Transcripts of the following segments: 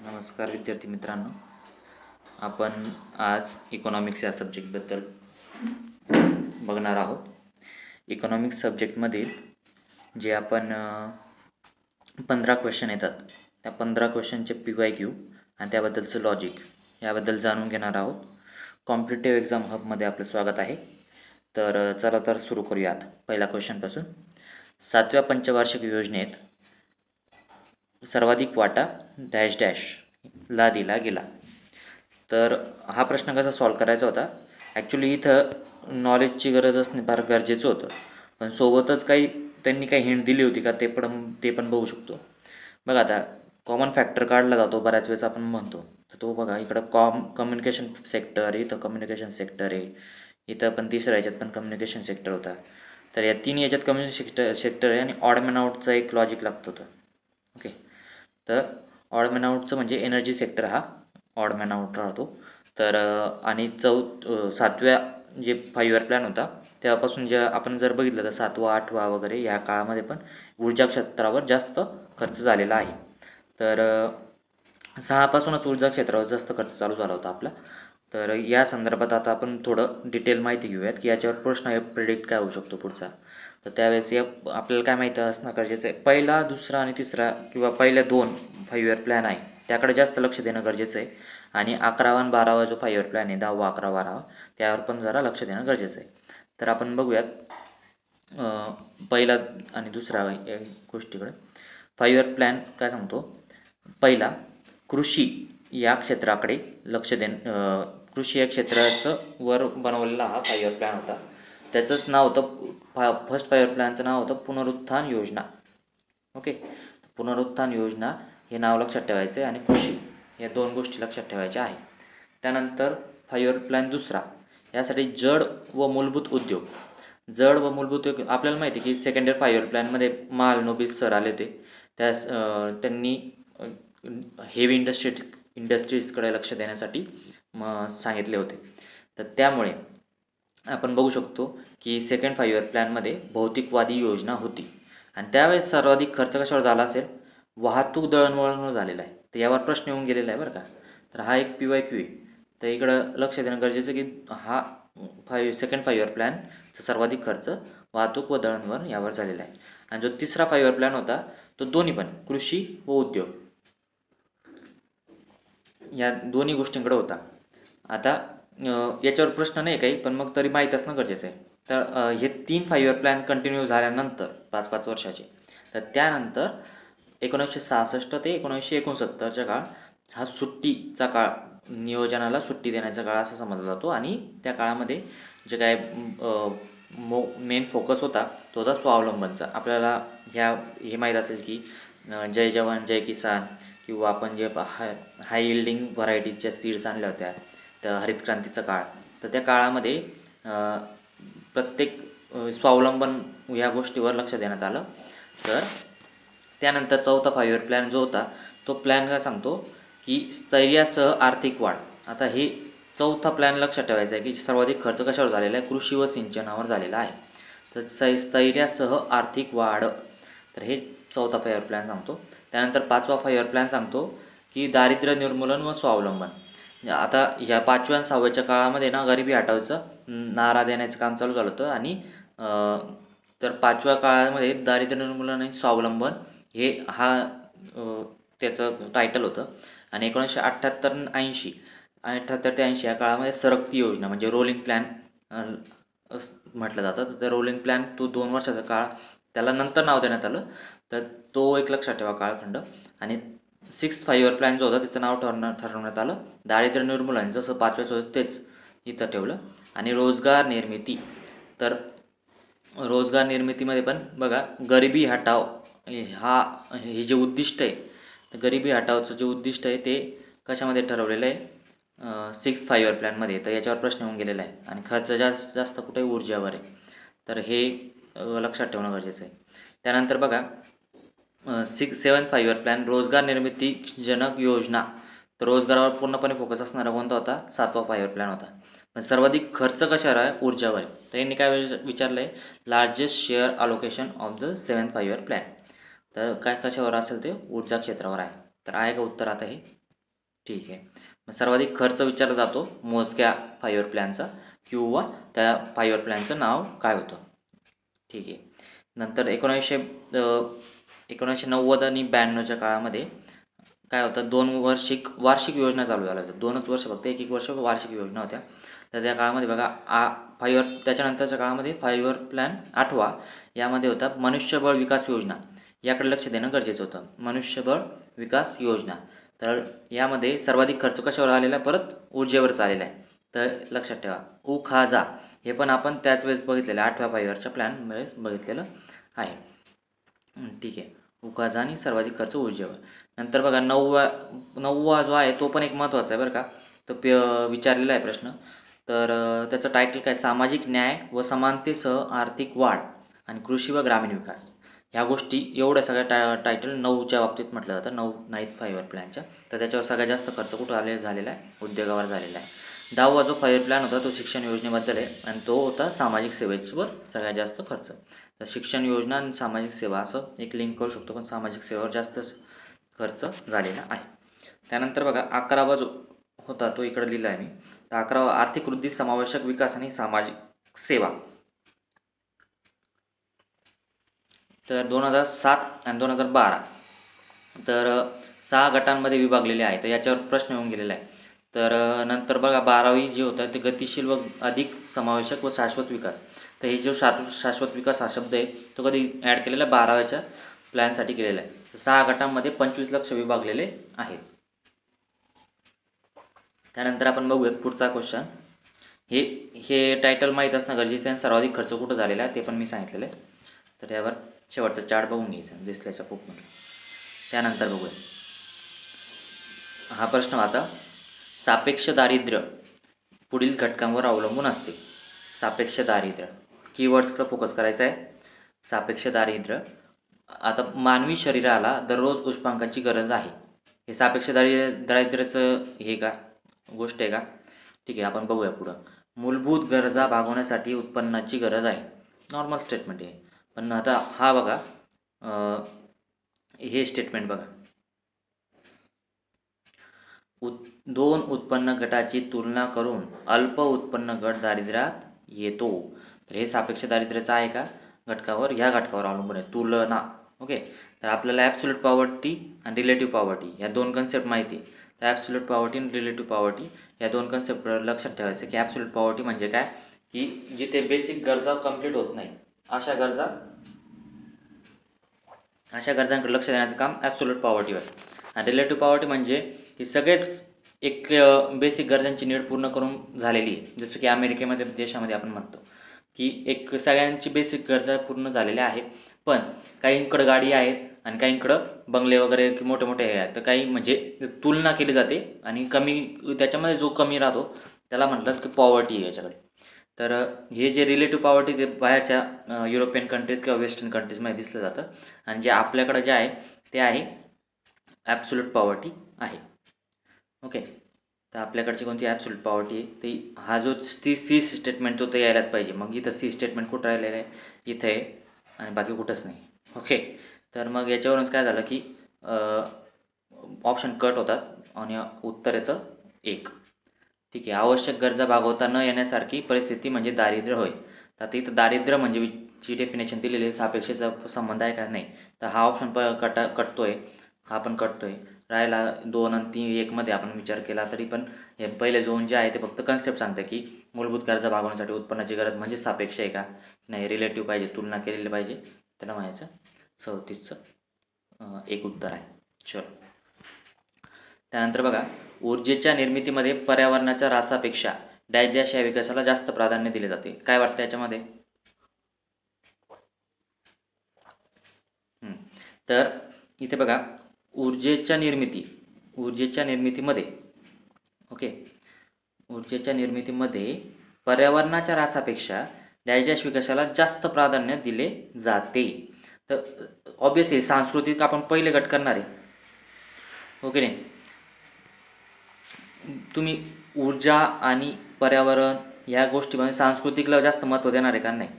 नमस्कार विद्यार्थी मित्रांनो, आपण आज इकॉनॉमिक्स या सब्जेक्टबद्दल बघणार आहोत. इकॉनॉमिक्स सब्जेक्टमधील जे आपण 15 क्वेश्चन येतात त्या 15 क्वेश्चनचे PYQ आणि त्याबद्दलचं लॉजिक याबद्दल जाणून घेणार आहोत. कॉम्पिटिटिव्ह एक्झाम हबमध्ये आपलं स्वागत आहे. तर चला तर सुरू करूयात पहिल्या क्वेश्चनपासून. 7व्या पंचवार्षिक योजनेत सर्वाधिक वाटा डॅश डॅश ला दिला गेला. तर हा प्रश्न कसा सॉल्व करायचा होता. ॲक्च्युली इथं नॉलेजची गरज असणे फार गरजेचं होतं, पण सोबतच त्यांनी काही हिंट दिली होती का ते पण बघू शकतो. बघा, आता कॉमन फॅक्टर काढला जातो बऱ्याच वेळेस आपण म्हणतो, तर तो बघा इकडं कम्युनिकेशन सेक्टर, इथं कम्युनिकेशन सेक्टर आहे, इथं पण तिसऱ्या याच्यात पण कम्युनिकेशन सेक्टर होता. तर या तीन याच्यात कम्युनिकेशन सेक्टर आहे आणि ऑड मॅन आउटचा एक लॉजिक लागतो होतं. ओके, तर ऑड मॅन आउटचं म्हणजे एनर्जी सेक्टर हा ऑड मॅन आउट राहतो. तर आणि 7व्या जे 5 इयर प्लॅन होता तेव्हापासून जे आपण जर बघितलं तर 7वा 8वा वगैरे या काळामध्ये पण ऊर्जा क्षेत्रावर जास्त खर्च झालेला आहे. तर 6पासूनच ऊर्जा क्षेत्रावर जास्त खर्च चालू झाला होता आपला. तर या संदर्भात आता आपण थोडं डिटेल माहिती घेऊयात की याच्यावर प्रश्न प्रेडिक्ट काय होऊ शकतो पुढचा. तर त्यावेळेस आपल्याला काय माहिती असणं गरजेचं आहे, पहिला, दुसरा आणि तिसरा किंवा पहिल्या 2 5 इयर प्लॅन आहे त्याकडे जास्त लक्ष देणं गरजेचं आहे. आणि 11वा आणि 12वा जो 5 इयर प्लॅन आहे, 10वा 11वा 12वा, त्यावर पण जरा लक्ष देणं गरजेचं आहे. तर आपण बघूयात पहिला आणि दुसरा या गोष्टीकडे. 5 इयर प्लॅन काय सांगतो. पहिला, कृषी या क्षेत्राकडे लक्ष कृषी या क्षेत्राचं वर बनवलेला हा 5 इयर प्लॅन होता. त्याचंच नाव होतं, फर्स्ट 5 इयर प्लॅनचं नाव होतं पुनरुत्थान योजना. ओके, पुनरुत्थान योजना हे नाव लक्षात ठेवायचं आहे आणि कृषी या 2 गोष्टी लक्षात ठेवायच्या आहेत. त्यानंतर 5 इयर प्लॅन दुसरा, यासाठी जड व मूलभूत उद्योग. जड व मूलभूत उद्योग आपल्याला माहिती आहे की सेकंड इयर 5 इयर प्लॅनमध्ये महालनोबिस सर आले होते. त्यांनी हेवी इंडस्ट्रीजकडे लक्ष देण्यासाठी सांगितले होते. तर त्यामुळे आपण बघू शकतो की सेकंड 5 इयर प्लॅनमध्ये भौतिकवादी योजना होती आणि त्यावेळेस सर्वाधिक खर्च कशावर झाला असेल, वाहतूक दळणवळणवर झालेला आहे. तर यावर प्रश्न येऊन गेलेला आहे बरं का. तर हा एक PYQ आहे. तर इकडं लक्ष देणं गरजेचं की हा सेकंड 5 इयर प्लॅनचा सर्वाधिक खर्च वाहतूक व दळणवळण यावर झालेला आहे. आणि जो तिसरा 5 इयर प्लॅन होता तो दोन्ही पण कृषी व उद्योग या दोन्ही गोष्टींकडे होता. आता याच्यावर प्रश्न नाही काही, पण मग तरी माहीत असणं गरजेचं आहे. तर हे 3 5 इयर प्लॅन कंटिन्यू झाल्यानंतर 5-5 वर्षाचे, तर त्यानंतर 1966 ते 1969च्या काळ हा सुट्टीचा काळ, नियोजनाला सुट्टी देण्याचा काळ असा समजला जातो. आणि त्या काळामध्ये जे काय मेन फोकस होता तो होता स्वावलंबनचा. आपल्याला हे माहीत असेल की जय जवान जय किसान, किंवा आपण जे हाय यिल्डिंग व्हरायटीच्या सीड्स आणल्या होत्या तर हरित क्रांतीचा काळ, तर त्या काळामध्ये प्रत्येक स्वावलंबन ह्या गोष्टीवर लक्ष देण्यात आलं. तर त्यानंतर चौथा 5 इयर प्लॅन जो होता तो प्लॅन काय सांगतो की स्थैर्यासह आर्थिक वाढ. आता हे चौथा प्लॅन लक्षात ठेवायचा आहे की सर्वाधिक खर्च कशावर झालेला आहे, कृषी व सिंचनावर झालेला आहे. तर स्थैर्यासह आर्थिक वाढ, तर हे चौथा 5 इयर प्लॅन सांगतो. त्यानंतर 5वा 5 इयर प्लॅन सांगतो की दारिद्र्य निर्मूलन व स्वावलंबन. आता ह्या 5व्या आणि 6व्याच्या काळामध्ये ना गरिबी हटवायचं नारा देण्याचं काम चालू झालं होतं. आणि तर 5व्या काळामध्ये दारिद्र्य निर्मूलन आणि स्वावलंबन हे त्याचं टायटल होतं. आणि 1978 ते 80 या काळामध्ये सरकती योजना म्हणजे रोलिंग प्लॅन म्हटलं जातं. तर त्या रोलिंग प्लॅन तो 2 वर्षाचा काळ, त्याला नंतर नाव देण्यात आलं. तर तो एक लक्षात ठेवा काळखंड. आणि 6th 5 इयर प्लॅन जो होता त्याचं नाव ठरवण्यात आलं दारिद्र्य निर्मूलन, जसं 5व्याचं होतं तेच इथं ठेवलं. आणि रोजगार निर्मिती, तर रोजगार निर्मितीमध्ये पण बघा गरिबी हटाव हे जे उद्दिष्ट आहे, तर गरिबी हटावचं जे उद्दिष्ट आहे ते कशामध्ये ठरवलेलं आहे, 6th 5 इयर प्लॅनमध्ये. तर याच्यावर प्रश्न येऊन गेलेला आहे. आणि खर्च जास्त कुठे ऊर्जावर आहे, तर हे लक्षात ठेवणं गरजेचं आहे. त्यानंतर बघा 7th 5 इयर प्लॅन रोजगार निर्मिती जनक योजना. तर रोजगारावर पूर्णपणे फोकस असणारा कोणता होता, 7वा 5 इयर प्लॅन होता. पण सर्वाधिक खर्च कशावर आहे, ऊर्जावर आहे. तर यांनी काय विचारलं आहे, largest share allocation of the 7th 5 year plan. तर काय कशावर असेल ते ऊर्जा क्षेत्रावर आहे. तर आहे का उत्तर आता हे. ठीक आहे. मग सर्वाधिक खर्च विचारला जातो मोजक्या 5 इयर प्लॅनचा किंवा त्या 5 इयर प्लॅनचं नाव काय होतं. ठीक आहे. नंतर 1990 आणि 92च्या काळामध्ये काय होतं, 2 वार्षिक योजना चालू झाल्या होत्या. 2च वर्ष फक्त, एक वर्ष वार्षिक योजना होत्या. तर त्या काळामध्ये बघा 5 इयर, त्याच्यानंतरच्या काळामध्ये 5 इयर प्लॅन 8वा यामध्ये होता मनुष्यबळ विकास योजना. याकडे लक्ष देणं गरजेचं होतं. मनुष्यबळ विकास योजना. तर यामध्ये सर्वाधिक खर्च कशावर आलेला आहे, परत ऊर्जेवरच आलेला आहे. तर लक्षात ठेवा. उखाजा हे पण आपण त्याच वेळेस बघितलेलं आहे, 8व्या 5 इयरच्या प्लॅन वेळेस बघितलेलं आहे. ठीक आहे. उखाजा आणि सर्वाधिक खर्च ऊर्जेवर. नंतर बघा 9वा जो आहे तो पण एक महत्त्वाचा आहे बरं का. तो विचारलेला आहे प्रश्न. तर त्याचं टायटल काय, सामाजिक न्याय व समानतेसह आर्थिक वाढ आणि कृषी व ग्रामीण विकास. ह्या गोष्टी एवढ्या सगळ्या टायटल 9च्या बाबतीत म्हटलं जातं, 9th 5 इयर प्लॅनच्या. तर त्याच्यावर सगळ्यात जास्त खर्च कुठं झालेला आहे, उद्योगावर झालेला आहे. 10वा जो 5 इयर प्लॅन होता तो शिक्षण योजनेबद्दल आहे आणि तो होता सामाजिक सेवेवर सगळ्यात जास्त खर्च. तर शिक्षण योजना आणि सामाजिक सेवा असं एक लिंक करू शकतो, पण सामाजिक सेवेवर जास्त खर्च झालेला आहे. त्यानंतर बघा 11वा जो होता तो इकडे लिहिला आहे मी. तर 11वा आर्थिक वृद्धी, समावेशक विकास आणि सामाजिक सेवा. तर 2007 आणि 2012 तर 6 गटांमध्ये विभागलेले आहे. तर याच्यावर प्रश्न येऊन गेलेला आहे. तर नंतर बघा 12वी जे होतं ते गतिशील व अधिक समावेशक व शाश्वत विकास. तर हे जो शाश्वत विकास हा शब्द आहे तो कधी ॲड केलेला 12व्याच्या प्लॅनसाठी केलेला आहे. 6 गटांमध्ये 25 लक्ष विभागलेले आहेत. त्यानंतर आपण बघूयात पुढचा क्वेश्चन. हे टायटल माहीत असणं गरजेचं आहे. सर्वाधिक खर्च कुठं झालेला आहे ते पण मी सांगितलेलं आहे. तर यावर शेवटचा चार्ट बघून घ्यायचा दिसल्याच्या प्रूफमध्ये. त्यानंतर बघूया हा प्रश्न वाचा. सापेक्ष दारिद्र्य पुढील घटकांवर अवलंबून असते. सापेक्ष दारिद्र्य कीवर्ड्सकडे फोकस करायचा आहे. सापेक्ष दारिद्र्य. आता मानवी शरीराला दररोज उष्मांकाची गरज आहे. हे सापेक्ष दारिद्र्याचं हे का गोष्ट आहे का? ठीक आहे, आपण बघूया पुढं. मूलभूत गरजा भागवण्यासाठी उत्पन्नाची गरज आहे. नॉर्मल स्टेटमेंट आहे. पण आता हा बघा हे स्टेटमेंट बघा. 2 उत्पन्न गटाची तुलना करून अल्प उत्पन्न गट दारिद्र्यात येतो. तर हे सापेक्ष दारिद्र्याचं आहे का घटकावर, ह्या घटकावर अवलंबून आहे, तुलना. ओके. तर आपल्याला ॲब्सोल्यूट पॉवर्टी आणि रिलेटिव्ह पॉवर्टी या 2 कन्सेप्ट माहिती आहे. तर ॲब्सोल्यूट पॉवर्टी आणि रिलेटिव्ह पॉवर्टी या 2 कन्सेप्टवर लक्षात ठेवायचं की ॲब्सोल्यूट पॉवर्टी म्हणजे काय, की जिथे बेसिक गरजा कंप्लीट होत नाही अशा गरजांकडे लक्ष देण्याचं काम ॲब्सोल्यूट पॉवर्टीवर. आणि रिलेटिव्ह पॉवर्टी म्हणजे ही सगळेच एक बेसिक गरजांची नीड पूर्ण करून झालेली आहे. जसं की अमेरिकेमध्ये देशामध्ये आपण म्हणतो की एक सगळ्यांची बेसिक गरजा पूर्ण झालेल्या आहेत, पण काहींकडं गाडी आहेत आणि काहींकडं बंगले वगैरे की मोठे मोठे हे आहेत. तर काही म्हणजे तुलना केली जाते आणि कमी त्याच्यामध्ये जो कमी राहतो त्याला म्हटलं की पॉवर्टी आहे याच्याकडे. तर हे जे रिलेटिव्ह पॉवर्टी ते बाहेरच्या युरोपियन कंट्रीज किंवा वेस्टर्न कंट्रीजमध्ये दिसलं जातं. आणि जे आपल्याकडं जे आहे ते आहे ॲब्सोल्यूट पॉवर्टी आहे. ओके. तर आपल्याकडची कोणती ॲब्सोल्यूट पॉवर्टी आहे ती हा जो सी स्टेटमेंट तो तर यायलाच पाहिजे. मग इथं सी स्टेटमेंट कुठं राहिलेलं आहे, इथं आहे आणि बाकी कुठंच नाही. ओके. तर मग याच्यावरूनच काय झालं की ऑप्शन कट होतात आणि उत्तर येतं 1. ठीक आहे. आवश्यक गरजा भागवता न येण्यासारखी परिस्थिती म्हणजे दारिद्र्य होय. तर आता इथं दारिद्र्य म्हणजे ची डेफिनेशन दिलेली आहे, सापेक्षेचा संबंध आहे का नाही. तर हा ऑप्शन कटतोय, हा पण कटतोय. राहिला 2 आणि 3 1मध्ये आपण विचार केला तरी पण हे पहिले 2 जे आहे ते फक्त कन्सेप्ट सांगतं की मूलभूत गरजा भागवण्यासाठी उत्पन्नाची गरज म्हणजे सापेक्ष आहे का नाही, रिलेटिव्ह पाहिजे, तुलना केलेली पाहिजे. त्याला म्हणायचं 34चं एक उत्तर आहे. चलो. त्यानंतर बघा ऊर्जेच्या निर्मितीमध्ये पर्यावरणाच्या ऱ्हासापेक्षा डॅश डॅश या विकासाला जास्त प्राधान्य दिले जाते. काय वाटतं याच्यामध्ये? तर इथे बघा ऊर्जेच्या निर्मितीमध्ये ओके, ऊर्जेच्या निर्मितीमध्ये पर्यावरणाच्या ऱ्हासापेक्षा डॅश डॅश विकासाला जास्त प्राधान्य दिले जाते. तर ऑब्वियसली सांस्कृतिक आपण पहिले गट करणार आहे. ओके नाही, तुम्ही ऊर्जा आणि पर्यावरण ह्या गोष्टीमध्ये सांस्कृतिकला जास्त महत्त्व देणार आहे का नाही.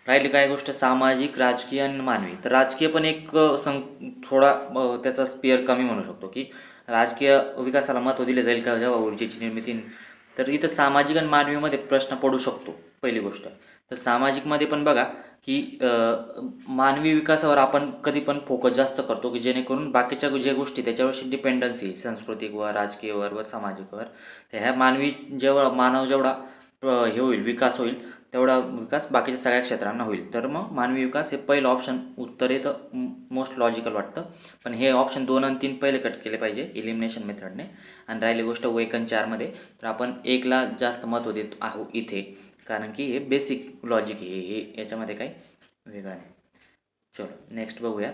राहिली काय गोष्ट सामाजिक, राजकीय आणि मानवी. तर राजकीय पण एक थोडा त्याचा स्पेअर कमी म्हणू शकतो की राजकीय विकासाला महत्त्व दिले जाईल का जेव्हा ऊर्जेची निर्मिती? तर इथं सामाजिक आणि मानवीमध्ये प्रश्न पडू शकतो पहिली गोष्ट. तर सामाजिकमध्ये पण बघा की मानवी विकासावर आपण कधी पण फोकस जास्त करतो की जेणेकरून बाकीच्या ज्या गोष्टी त्याच्यावरची डिपेंडन्सी सांस्कृतिकवर, राजकीयवर व सामाजिकवर, तर ह्या मानवी मानव जेवढा हे होईल, विकास होईल, तेवढा विकास बाकीच्या सगळ्या क्षेत्रांना होईल. तर मग मानवी विकास हे पहिलं ऑप्शन उत्तर येतं मोस्ट लॉजिकल वाटतं. पण हे ऑप्शन 2 आणि 3 पहिले कट केले पाहिजे इलिमिनेशन मेथडने. आणि राहिली गोष्ट वेकन 4मध्ये, तर आपण 1ला जास्त महत्त्व देत आहोत इथे, कारण की हे बेसिक लॉजिक आहे, हे याच्यामध्ये काही वेगळं नाही. चलो नेक्स्ट बघूया.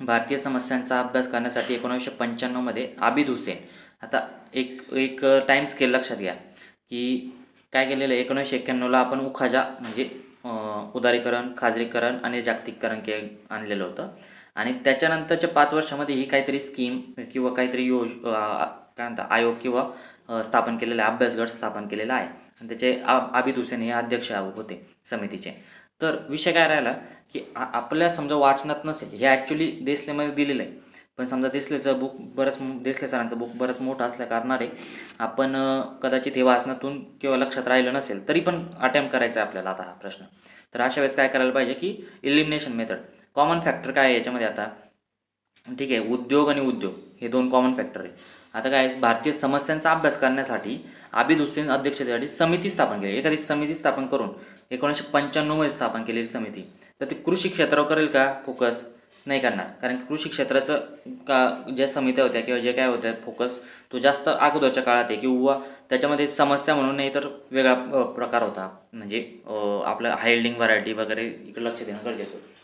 भारतीय समस्यांचा अभ्यास करण्यासाठी 1995मध्ये आबिद हुसेन, आता एक एक टाईम स्केल लक्षात घ्या की काय केलेलं आहे. 1991ला आपण उखाजा म्हणजे उदारीकरण, खाजगीकरण आणि जागतिकीकरण आणलेलं होतं. आणि त्याच्यानंतरच्या 5 वर्षामध्ये ही काहीतरी स्कीम किंवा काहीतरी काय म्हणतात आयोग किंवा स्थापन केलेला आहे, अभ्यासगट स्थापन केलेला आहे. आणि त्याचे आबिद हुसेन हे अध्यक्ष होते समितीचे. तर विषय काय राहिला की आपल्या समजा वाचनात नसेल, हे ॲक्च्युली देसलेमध्ये दिलेलं आहे, पण समजा देसलेचं बुक देसले सरांचं बुक बरंच मोठं असल्या कारणाने आपण कदाचित हे वाचनातून किंवा लक्षात राहिलं नसेल, तरी पण अटेम्प्ट करायचा आहे आपल्याला आता हा प्रश्न. तर अशा वेळेस काय करायला पाहिजे की इलिमिनेशन मेथड. कॉमन फॅक्टर काय आहे याच्यामध्ये आता? ठीक आहे, उद्योग आणि उद्योग हे 2 कॉमन फॅक्टर आहे. आता काय भारतीय समस्यांचा अभ्यास करण्यासाठी आबिद हुसेन अध्यक्षतेसाठी समिती स्थापन केली. एखादी समिती स्थापन करून 1995मध्ये स्थापन केलेली समिती. तर ती कृषी क्षेत्रावर करेल का फोकस? नाही करणार, कारण की कृषी क्षेत्राचं ज्या समित्या होत्या किंवा जे काय होत्या फोकस, तो जास्त अगोदरच्या काळात आहे किंवा त्याच्यामध्ये समस्या म्हणून नाही तर वेगळा प्रकार होता, म्हणजे आपलं हायल्डिंग व्हरायटी वगैरे इकडे लक्ष देणं गरजेचं होतं.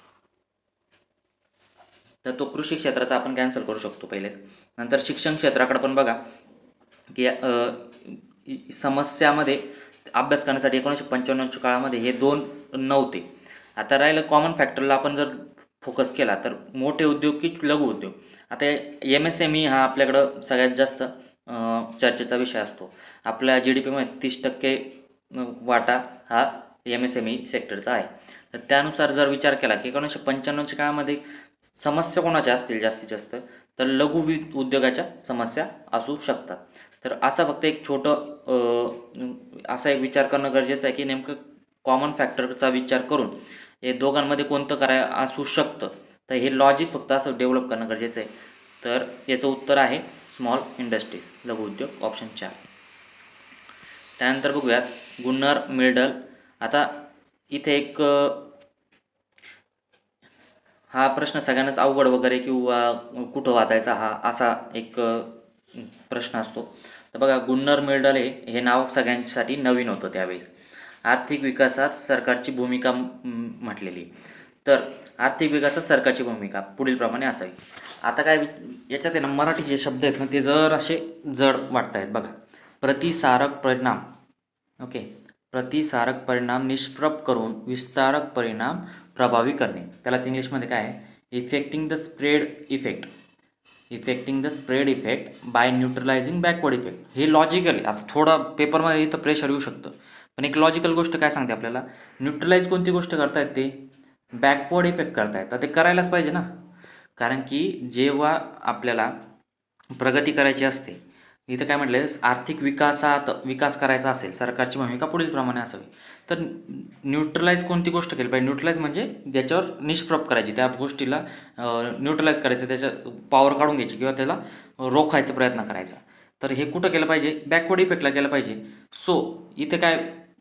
तर तो कृषी क्षेत्राचा आपण कॅन्सल करू शकतो पहिलेच. नंतर शिक्षण क्षेत्राकडे पण बघा की समस्यामध्ये अभ्यास करण्यासाठी 1995च्या काळामध्ये हे 2 नव्हते. आता राहिलं कॉमन फॅक्टरला आपण जर फोकस केला तर मोठे उद्योग की लघु उद्योग. आता MSME हा आपल्याकडं सगळ्यात जास्त चर्चेचा विषय असतो. आपल्या GDPमध्ये 30% वाटा हा MSME सेक्टरचा आहे. तर त्यानुसार जर विचार केला की 1995च्या काळामध्ये समस्या कोणाच्या असतील जास्तीत जास्त, तर लघु उद्योगाच्या समस्या असू शकतात. तर असा फक्त एक असा एक विचार करणं गरजेचं आहे की नेमकं कॉमन फॅक्टरचा विचार करून हे दोघांमध्ये कोणतं असू शकतं. तर हे लॉजिक फक्त असं डेव्हलप करणं गरजेचं आहे. तर याचं उत्तर आहे स्मॉल इंडस्ट्रीज, लघु उद्योग, ऑप्शन 4. त्यानंतर बघूयात गुन्नर मिडल. आता इथे एक हा प्रश्न सगळ्यांनाच अवघड वगैरे किंवा कुठं वाचायचा हा असा एक प्रश्न असतो. तर बघा गुन्नर मिडल हे नाव सगळ्यांसाठी नवीन होतं त्यावेळेस. आर्थिक विकासात सरकारची भूमिका म्हटलेली. तर आर्थिक विकासात सरकारची भूमिका पुढीलप्रमाणे असावी. आता काय याच्यात आहे ना, मराठी जे शब्द आहेत ना ते जर असे जड वाटत आहेत बघा. प्रतिसारक परिणाम, ओके, प्रतिसारक परिणाम निष्प्रभ करून विस्तारक परिणाम प्रभावी करणे. त्यालाच इंग्लिशमध्ये काय आहे? Effecting the spread effect, effecting the spread effect by neutralising backward effect. हे लॉजिकल आहे. आता थोडं पेपरमध्ये इथं प्रेशर येऊ शकतं, पण एक लॉजिकल गोष्ट काय सांगते आपल्याला? न्यूट्रलाइज कोणती गोष्ट करतायत? ते बॅकवर्ड इफेक्ट करतायत. तर ते करायलाच पाहिजे ना, कारण की जेव्हा आपल्याला प्रगती करायची असते, इथं काय म्हटलं, आर्थिक विकास करायचा असेल सरकारची भूमिका पुढीलप्रमाणे असावी. तर न्यूट्रलाइज कोणती गोष्ट केली पाहिजे? न्यूट्रलाइज म्हणजे ज्याच्यावर निष्प्रभ करायची, त्या गोष्टीला न्यूट्रलाइज करायचं, त्याच्या पॉवर काढून घ्यायची किंवा त्याला रोखायचा प्रयत्न करायचा. तर हे कुठं केलं पाहिजे? बॅकवर्ड इफेक्टला केलं पाहिजे. सो इथे काय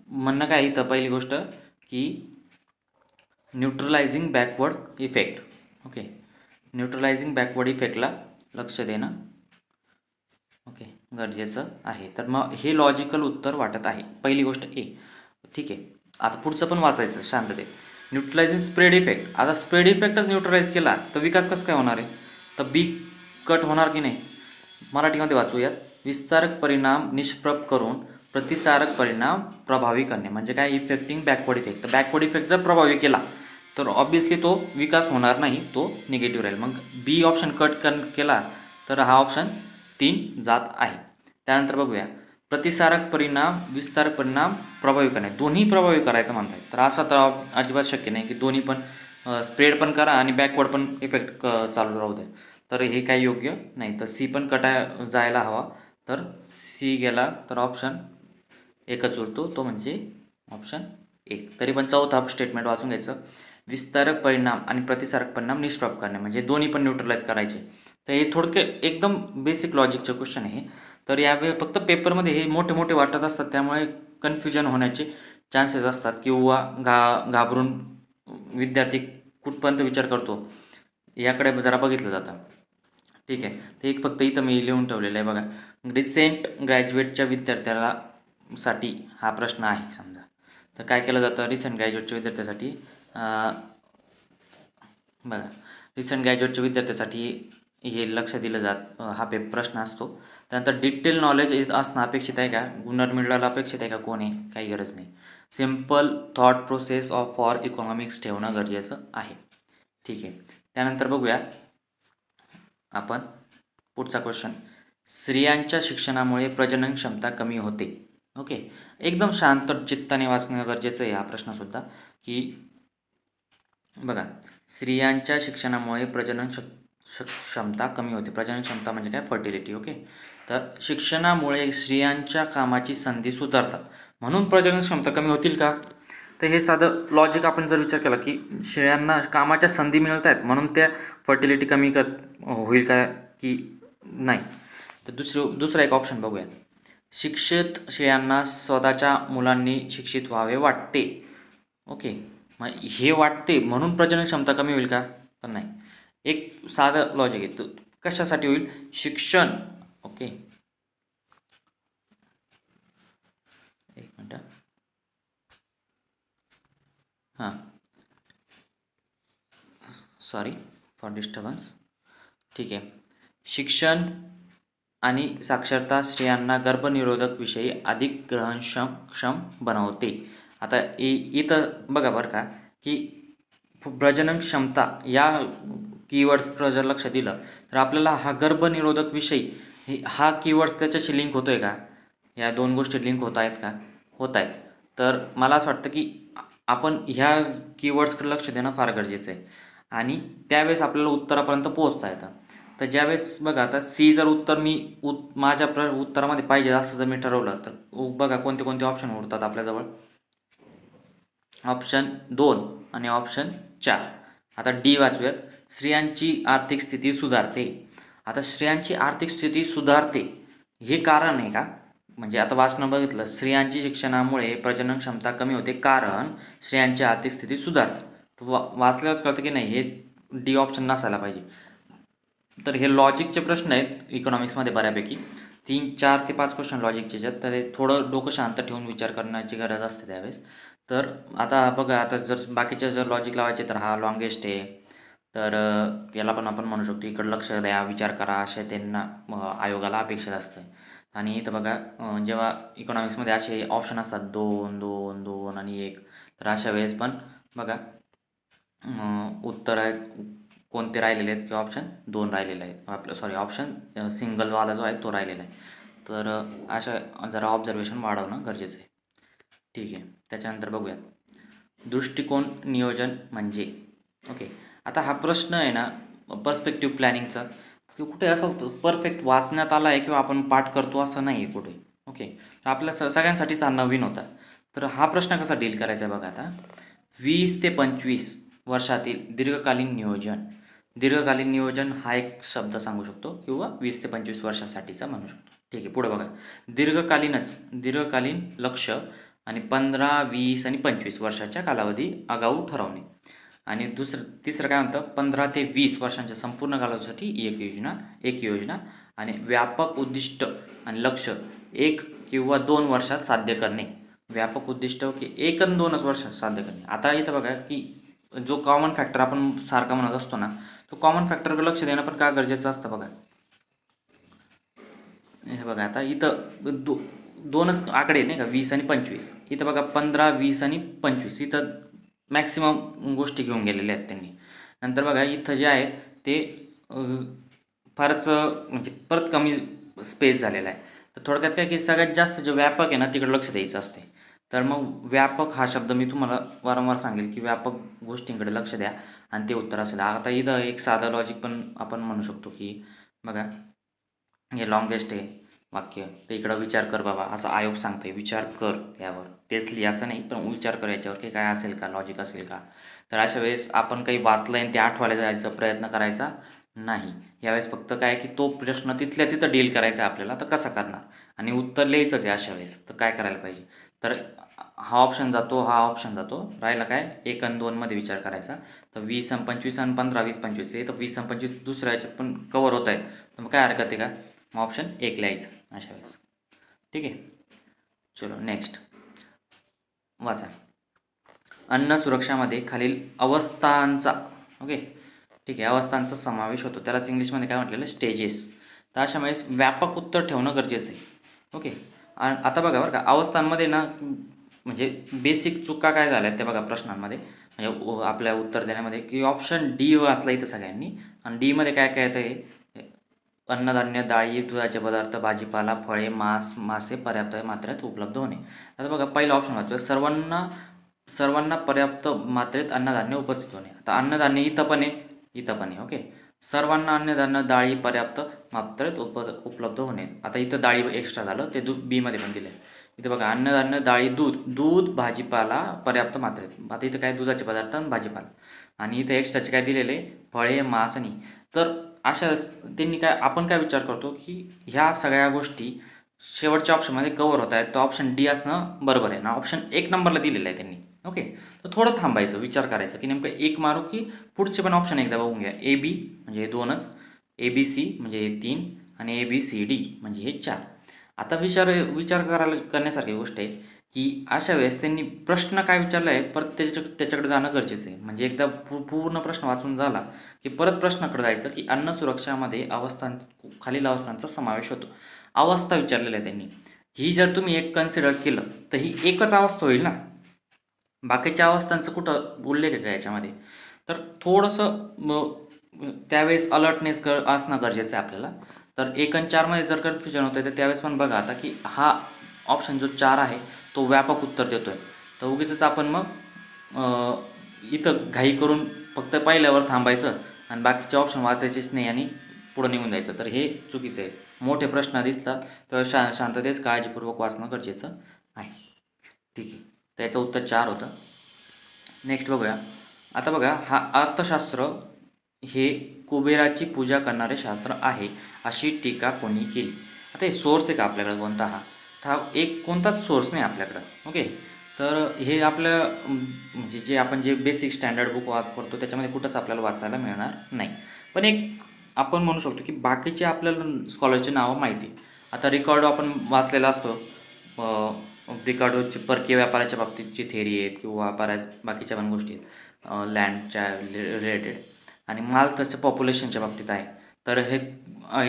म्हणणं काय इथं पहिली गोष्ट की न्यूट्रलायझिंग बॅकवर्ड इफेक्ट, ओके, न्यूट्रलायझिंग बॅकवर्ड इफेक्टला लक्ष देणं ओके गरजेचं आहे. तर मग हे लॉजिकल उत्तर वाटत आहे पहिली गोष्ट ए. ठीक आहे, आता पुढचं पण वाचायचं शांततेत. न्यूट्रलायझिंग स्प्रेड इफेक्ट. आता स्प्रेड इफेक्टच न्यूट्रलाइज केला तर विकास कसं काय होणार आहे? तर बी कट होणार की नाही? मराठीमध्ये वाचूयात. विस्तारक परिणाम निष्प्रभ करून प्रतिसारक परिणाम प्रभावी करणे, म्हणजे काय? Effecting backward effect. तर बॅकवर्ड इफेक्ट जर प्रभावी केला तर ऑब्वियसली तो विकास होणार नाही, तो निगेटिव्ह राहील. मग बी ऑप्शन कट केला तर हा ऑप्शन 3 जात आहे. त्यानंतर बघूया प्रतिसारक परिणाम विस्तारक परिणाम प्रभावी करणे. दोन्ही प्रभावी करायचं म्हणतात. तर असं तर अजिबात शक्य नाही की दोन्ही पण स्प्रेड पण करा आणि बॅकवर्ड पण इफेक्ट चालू राहू द्या. तर हे काही योग्य नाही. तर सी पण जायला हवा. तर सी गेला तर ऑप्शन एकच उरतो, तो म्हणजे ऑप्शन एक. तरी पण चौथा स्टेटमेंट वाचून घ्यायचं. विस्तारक परिणाम आणि प्रतिसारक परिणाम निष्प्रभ करणे, म्हणजे दोन्ही पण न्यूट्रलाइज करायचे. तर हे थोडके एकदम बेसिक लॉजिकचे क्वेश्चन आहे. तर यावेळी फक्त पेपरमध्ये हे मोठे मोठे वाटत असतात, त्यामुळे कन्फ्युजन होण्याचे चान्सेस असतात किंवा घाबरून विद्यार्थी कुठपर्यंत विचार करतो याकडे जरा बघितलं जातं. ठीक आहे. तर एक फक्त इथं मी लिहून ठेवलेलं आहे बघा. रिसेंट ग्रॅज्युएटच्या विद्यार्थ्याला साठी हा प्रश्न आहे समजा. तर काय केलं जातं रिसेंट ग्रॅज्युएटच्या विद्यार्थ्यासाठी? बघा, रिसेंट ग्रॅज्युएटच्या विद्यार्थ्यासाठी हे लक्ष दिलं हा प्रश्न असतो. त्यानंतर डिटेल नॉलेज असणं अपेक्षित आहे का? गुन्नर मिळायला अपेक्षित आहे का? कोण आहे? काही गरज नाही. Simple thought process for economics ठेवणं गरजेचं आहे. ठीक आहे. त्यानंतर बघूया आपण पुढचा क्वेश्चन. स्त्रियांच्या शिक्षणामुळे प्रजनन क्षमता कमी होते. ओके, एकदम शांत चित्ताने वाचणं गरजेचं आहे हा प्रश्नसुद्धा. की बघा, स्त्रियांच्या शिक्षणामुळे प्रजनन क्षमता कमी होते. प्रजनन क्षमता म्हणजे काय? फर्टिलिटी. ओके, तर शिक्षणामुळे स्त्रियांच्या कामाची संधी सुधारतात म्हणून प्रजनन क्षमता कमी होतील का? तर हे साधं लॉजिक आपण जर विचार केला की स्त्रियांना कामाच्या संधी मिळत आहेत म्हणून त्या फर्टिलिटी कमी होईल का की नाही? तर दुसरा एक ऑप्शन बघूया. शिक्षित स्त्रियांना स्वतःच्या मुलांनी शिक्षित व्हावे वाटते. ओके, मग हे वाटते म्हणून प्रजनन क्षमता कमी होईल का? तर नाही. एक साधं लॉजिक आहे. कशासाठी होईल? शिक्षण. ओके, एक मिनटं. हां, सॉरी फॉर डिस्टर्बन्स. ठीक आहे. शिक्षण आणि साक्षरता स्त्रियांना गर्भनिरोधक विषयी अधिक ग्रहणक्षम बनवते. आता इथं बघा बरं का की प्रजनन क्षमता या कीवर्ड्सवर जर लक्ष दिलं तर आपल्याला हा गर्भनिरोधक विषयी हा कीवर्ड्स त्याच्याशी लिंक होतो आहे का? या दोन गोष्टी लिंक होत आहेत का? होत आहेत. तर मला असं वाटतं की आपण ह्या कीवर्ड्सकडे लक्ष देणं फार गरजेचं आहे आणि त्यावेळेस आपल्याला उत्तरापर्यंत पोहोचता येतं. तर ज्यावेळेस बघा आता सी जर उत्तर मी माझ्या उत्तरामध्ये पाहिजे असं जर मी ठरवलं तर बघा कोणते कोणते ऑप्शन उरतात आपल्याजवळ. ऑप्शन 2 आणि ऑप्शन 4. आता डी वाचूयात. स्त्रियांची आर्थिक स्थिती सुधारते. आता स्त्रियांची आर्थिक स्थिती सुधारते हे कारण आहे का? म्हणजे आता वाचणं बघितलं, स्त्रियांची शिक्षणामुळे प्रजनन क्षमता कमी होते कारण स्त्रियांची आर्थिक स्थिती सुधारते. वाचल्यावर कळतं की नाही हे डी ऑप्शन नसायला पाहिजे. तर हे लॉजिकचे प्रश्न आहेत इकॉनॉमिक्समध्ये बऱ्यापैकी. 4 ते 5 क्वेश्चन लॉजिकचे आहेत. तर ते थोडं डोकं शांत ठेवून विचार करण्याची गरज असते त्यावेळेस. तर आता बघा, आता जर बाकीचे जर लॉजिक लावायचे तर हा लॉंगेस्ट आहे. तर याला पण आपण म्हणू शकतो इकडं लक्ष द्या, विचार करा, असे त्यांना आयोगाला अपेक्षित असतं. आणि इथं बघा जेव्हा इकॉनॉमिक्समध्ये असे ऑप्शन असतात 2, 2, 2 आणि 1, तर अशा वेळेस पण बघा उत्तर कोणते राहिलेले आहेत की ऑप्शन 2 राहिलेले आहेत. आपलं सॉरी ऑप्शन सिंगलवाला जो आहे तो राहिलेला आहे. तर अशा जरा ऑब्झर्वेशन वाढवणं गरजेचं आहे. ठीक आहे. त्याच्यानंतर बघूयात दृष्टिकोन नियोजन म्हणजे. ओके, आता हा प्रश्न आहे ना पर्स्पेक्टिव्ह प्लॅनिंगचा, की कुठे असं परफेक्ट वाचण्यात आला आहे किंवा आपण पाठ करतो असं नाही आहे कुठे. ओके, तर आपल्या सगळ्यांसाठीच हा नवीन होता. तर हा प्रश्न कसा डील करायचा आहे बघा. आता 20 ते 25 वर्षातील दीर्घकालीन नियोजन. दीर्घकालीन नियोजन हा एक शब्द सांगू शकतो किंवा 20 ते 25 वर्षासाठीचा म्हणू शकतो. ठीक आहे, पुढे बघा. दीर्घकालीन लक्ष आणि 15, 20 आणि 25 वर्षाच्या कालावधी आगाऊ ठरवणे. आणि तिसरं काय म्हणतं, 15 ते 20 वर्षांच्या संपूर्ण कालावधीसाठी एक योजना आणि व्यापक उद्दिष्ट आणि लक्ष 1 किंवा 2 वर्षात साध्य करणे. व्यापक उद्दिष्ट की 1 आणि 2च वर्षात साध्य करणे. आता इथं बघा की जो कॉमन फॅक्टर आपण सारखा म्हणत असतो ना, तो कॉमन फॅक्टरकडे लक्ष देणं पण का गरजेचं असतं बघा. हे बघा आता इथं दोनच आकडे नाही का, 20 आणि 25. इथं बघा 15, 20 आणि 25 इथं मॅक्सिमम गोष्टी घेऊन गेलेल्या आहेत त्यांनी. नंतर बघा इथं जे आहेत ते फारच म्हणजे परत कमी स्पेस झालेला आहे. तर थोडक्यात काय की सगळ्यात जास्त जे व्यापक आहे ना तिकडे लक्ष द्यायचं असते. तर मग व्यापक हा शब्द मी तुम्हाला वारंवार सांगेल की व्यापक गोष्टींकडे लक्ष द्या आणि ते उत्तर असेल. आता इथं एक साधं लॉजिक पण आपण म्हणू शकतो की बघा, हे लॉंगेस्ट आहे वाक्य, तर इकडं विचार कर बाबा असं आयोग सांगते, विचार कर यावर, तेच लिही असं नाही, पण विचार कर याच्यावर की काय असेल का, लॉजिक असेल का. तर अशा वेळेस आपण काही वाचलं आहे ते आठवायला जायचा प्रयत्न करायचा नाही. यावेळेस फक्त काय की तो प्रश्न तिथल्या तिथं डील करायचा आहे आपल्याला, तर कसा करणार आणि उत्तर लिहायचंच आहे अशा वेळेस. तर काय करायला पाहिजे, तर हा ऑप्शन जातो, हा ऑप्शन जातो, राहिला काय 1 आणि 2 मध्ये विचार करायचा. तर 20 आणि 25 आणि 15 20 25 आहे, तर 20 आणि 25 दुसऱ्या याच्यात पण कवर होत आहेत, तर मग काय हरकत आहे का, मग ऑप्शन 1 लिहायचं अशा वेळेस. ठीक आहे, चलो नेक्स्ट वाचा. अन्न सुरक्षामध्ये खालील अवस्थांचा, ओके ठीक आहे, अवस्थांचा समावेश होतो, त्यालाच इंग्लिशमध्ये काय म्हटलेलं, स्टेजेस. तर अशा वेळेस व्यापक उत्तर ठेवणं गरजेचं आहे. ओके, आणि आता बघा बरं का, अवस्थांमध्ये ना म्हणजे बेसिक चुका काय झाल्या त्या बघा प्रश्नांमध्ये, म्हणजे आपल्या उत्तर देण्यामध्ये, की ऑप्शन डी वाचला इथं सगळ्यांनी, आणि डीमध्ये काय काय येतं आहे, अन्नधान्य, डाळी, दुधाचे पदार्थ, भाजीपाला, फळे, मासे पर्याप्त मात्रेत उपलब्ध होणे. आता बघा पहिलं ऑप्शन वाचतो, सर्वांना सर्वांना पर्याप्त मात्रेत अन्नधान्य उपस्थित होणे. आता अन्नधान्य इथं पण आहे, इथं पण आहे. ओके, सर्वांना अन्नधान्य, डाळी पर्याप्त मात्रेत उपलब्ध होणे. आता इथं डाळी एक्स्ट्रा झालं, ते बीमध्ये पण दिले. इथं बघा अन्नधान्य, डाळी, दूध भाजीपाला पर्याप्त मात्रेत. आता इथं काय दुधाचे पदार्थ आणि भाजीपाला, आणि इथं एक्स्ट्राचे काय दिलेले, फळे, मांस आणि. तर अशा त्यांनी काय, आपण काय विचार करतो की ह्या सगळ्या गोष्टी शेवटच्या ऑप्शनमध्ये कवर होत आहेत, तर ऑप्शन डी असणं बरोबर आहे ना. ऑप्शन 1 नंबरला दिलेलं आहे त्यांनी. ओके, तर थोडं थांबायचं, विचार करायचं की नेमकं 1 मारू की पुढचे पण ऑप्शन एकदा बघून घ्या. ए बी म्हणजे हे 2च, ए बी सी म्हणजे हे 3, आणि ए बी सी डी म्हणजे हे 4. आता विचार करण्यासारखी गोष्ट आहे की अशा वेळेस त्यांनी प्रश्न काय विचारला आहे परत त्याच्याकडे जाणं गरजेचं आहे. म्हणजे एकदा पूर्ण प्रश्न वाचून झाला की परत प्रश्नाकडे जायचं की अन्न सुरक्षामध्ये खालील अवस्थांचा समावेश होतो. अवस्था विचारलेल्या आहे त्यांनी, ही जर तुम्ही एक कन्सिडर केलं तर ही एकच अवस्था होईल ना, बाकीच्या अवस्थांचं कुठं उल्लेख आहे का याच्यामध्ये. तर थोडंसं त्यावेळेस अलर्टनेस असणं गरजेचं आहे आपल्याला. तर 1 आणि 4मध्ये जर कन्फ्युजन होतं तर त्यावेळेस पण बघा आता की हा ऑप्शन जो 4 आहे तो व्यापक उत्तर देतो आहे. तर उगीचच आपण मग इथं घाई करून फक्त पहिल्यावर थांबायचं आणि बाकीचे ऑप्शन वाचायचेच नाही आणि पुढं निघून जायचं, तर हे चुकीचं आहे. मोठे प्रश्न दिसतात तेव्हा शांततेत काळजीपूर्वक वाचणं गरजेचं आहे. ठीक आहे, त्याचं उत्तर 4 होतं. नेक्स्ट बघूया. आता बघा, हा अर्थशास्त्र हे कुबेराची पूजा करणारे शास्त्र आहे अशी टीका कोणी केली. आता हे सोर्स आहे का आपल्याकडं कोणता, हा एक कोणताच सोर्स नाही आपल्याकडं. ओके, तर हे आपलं म्हणजे जे आपण जे बेसिक स्टँडर्ड बुक वापरतो त्याच्यामध्ये कुठंच आपल्याला वाचायला मिळणार नाही. पण एक आपण म्हणू शकतो की बाकीचे आपल्याला स्कॉलरची नावं माहिती. आता रिकॉर्डो आपण वाचलेला असतो, रिकार्डोची परकीय व्यापाराच्या बाबतीतची थेरी आहेत किंवा बऱ्याच बाकीच्या पण गोष्टी आहेत लँडच्या रिलेटेड, आणि मालतसं पॉप्युलेशनच्या बाबतीत आहे. तर हे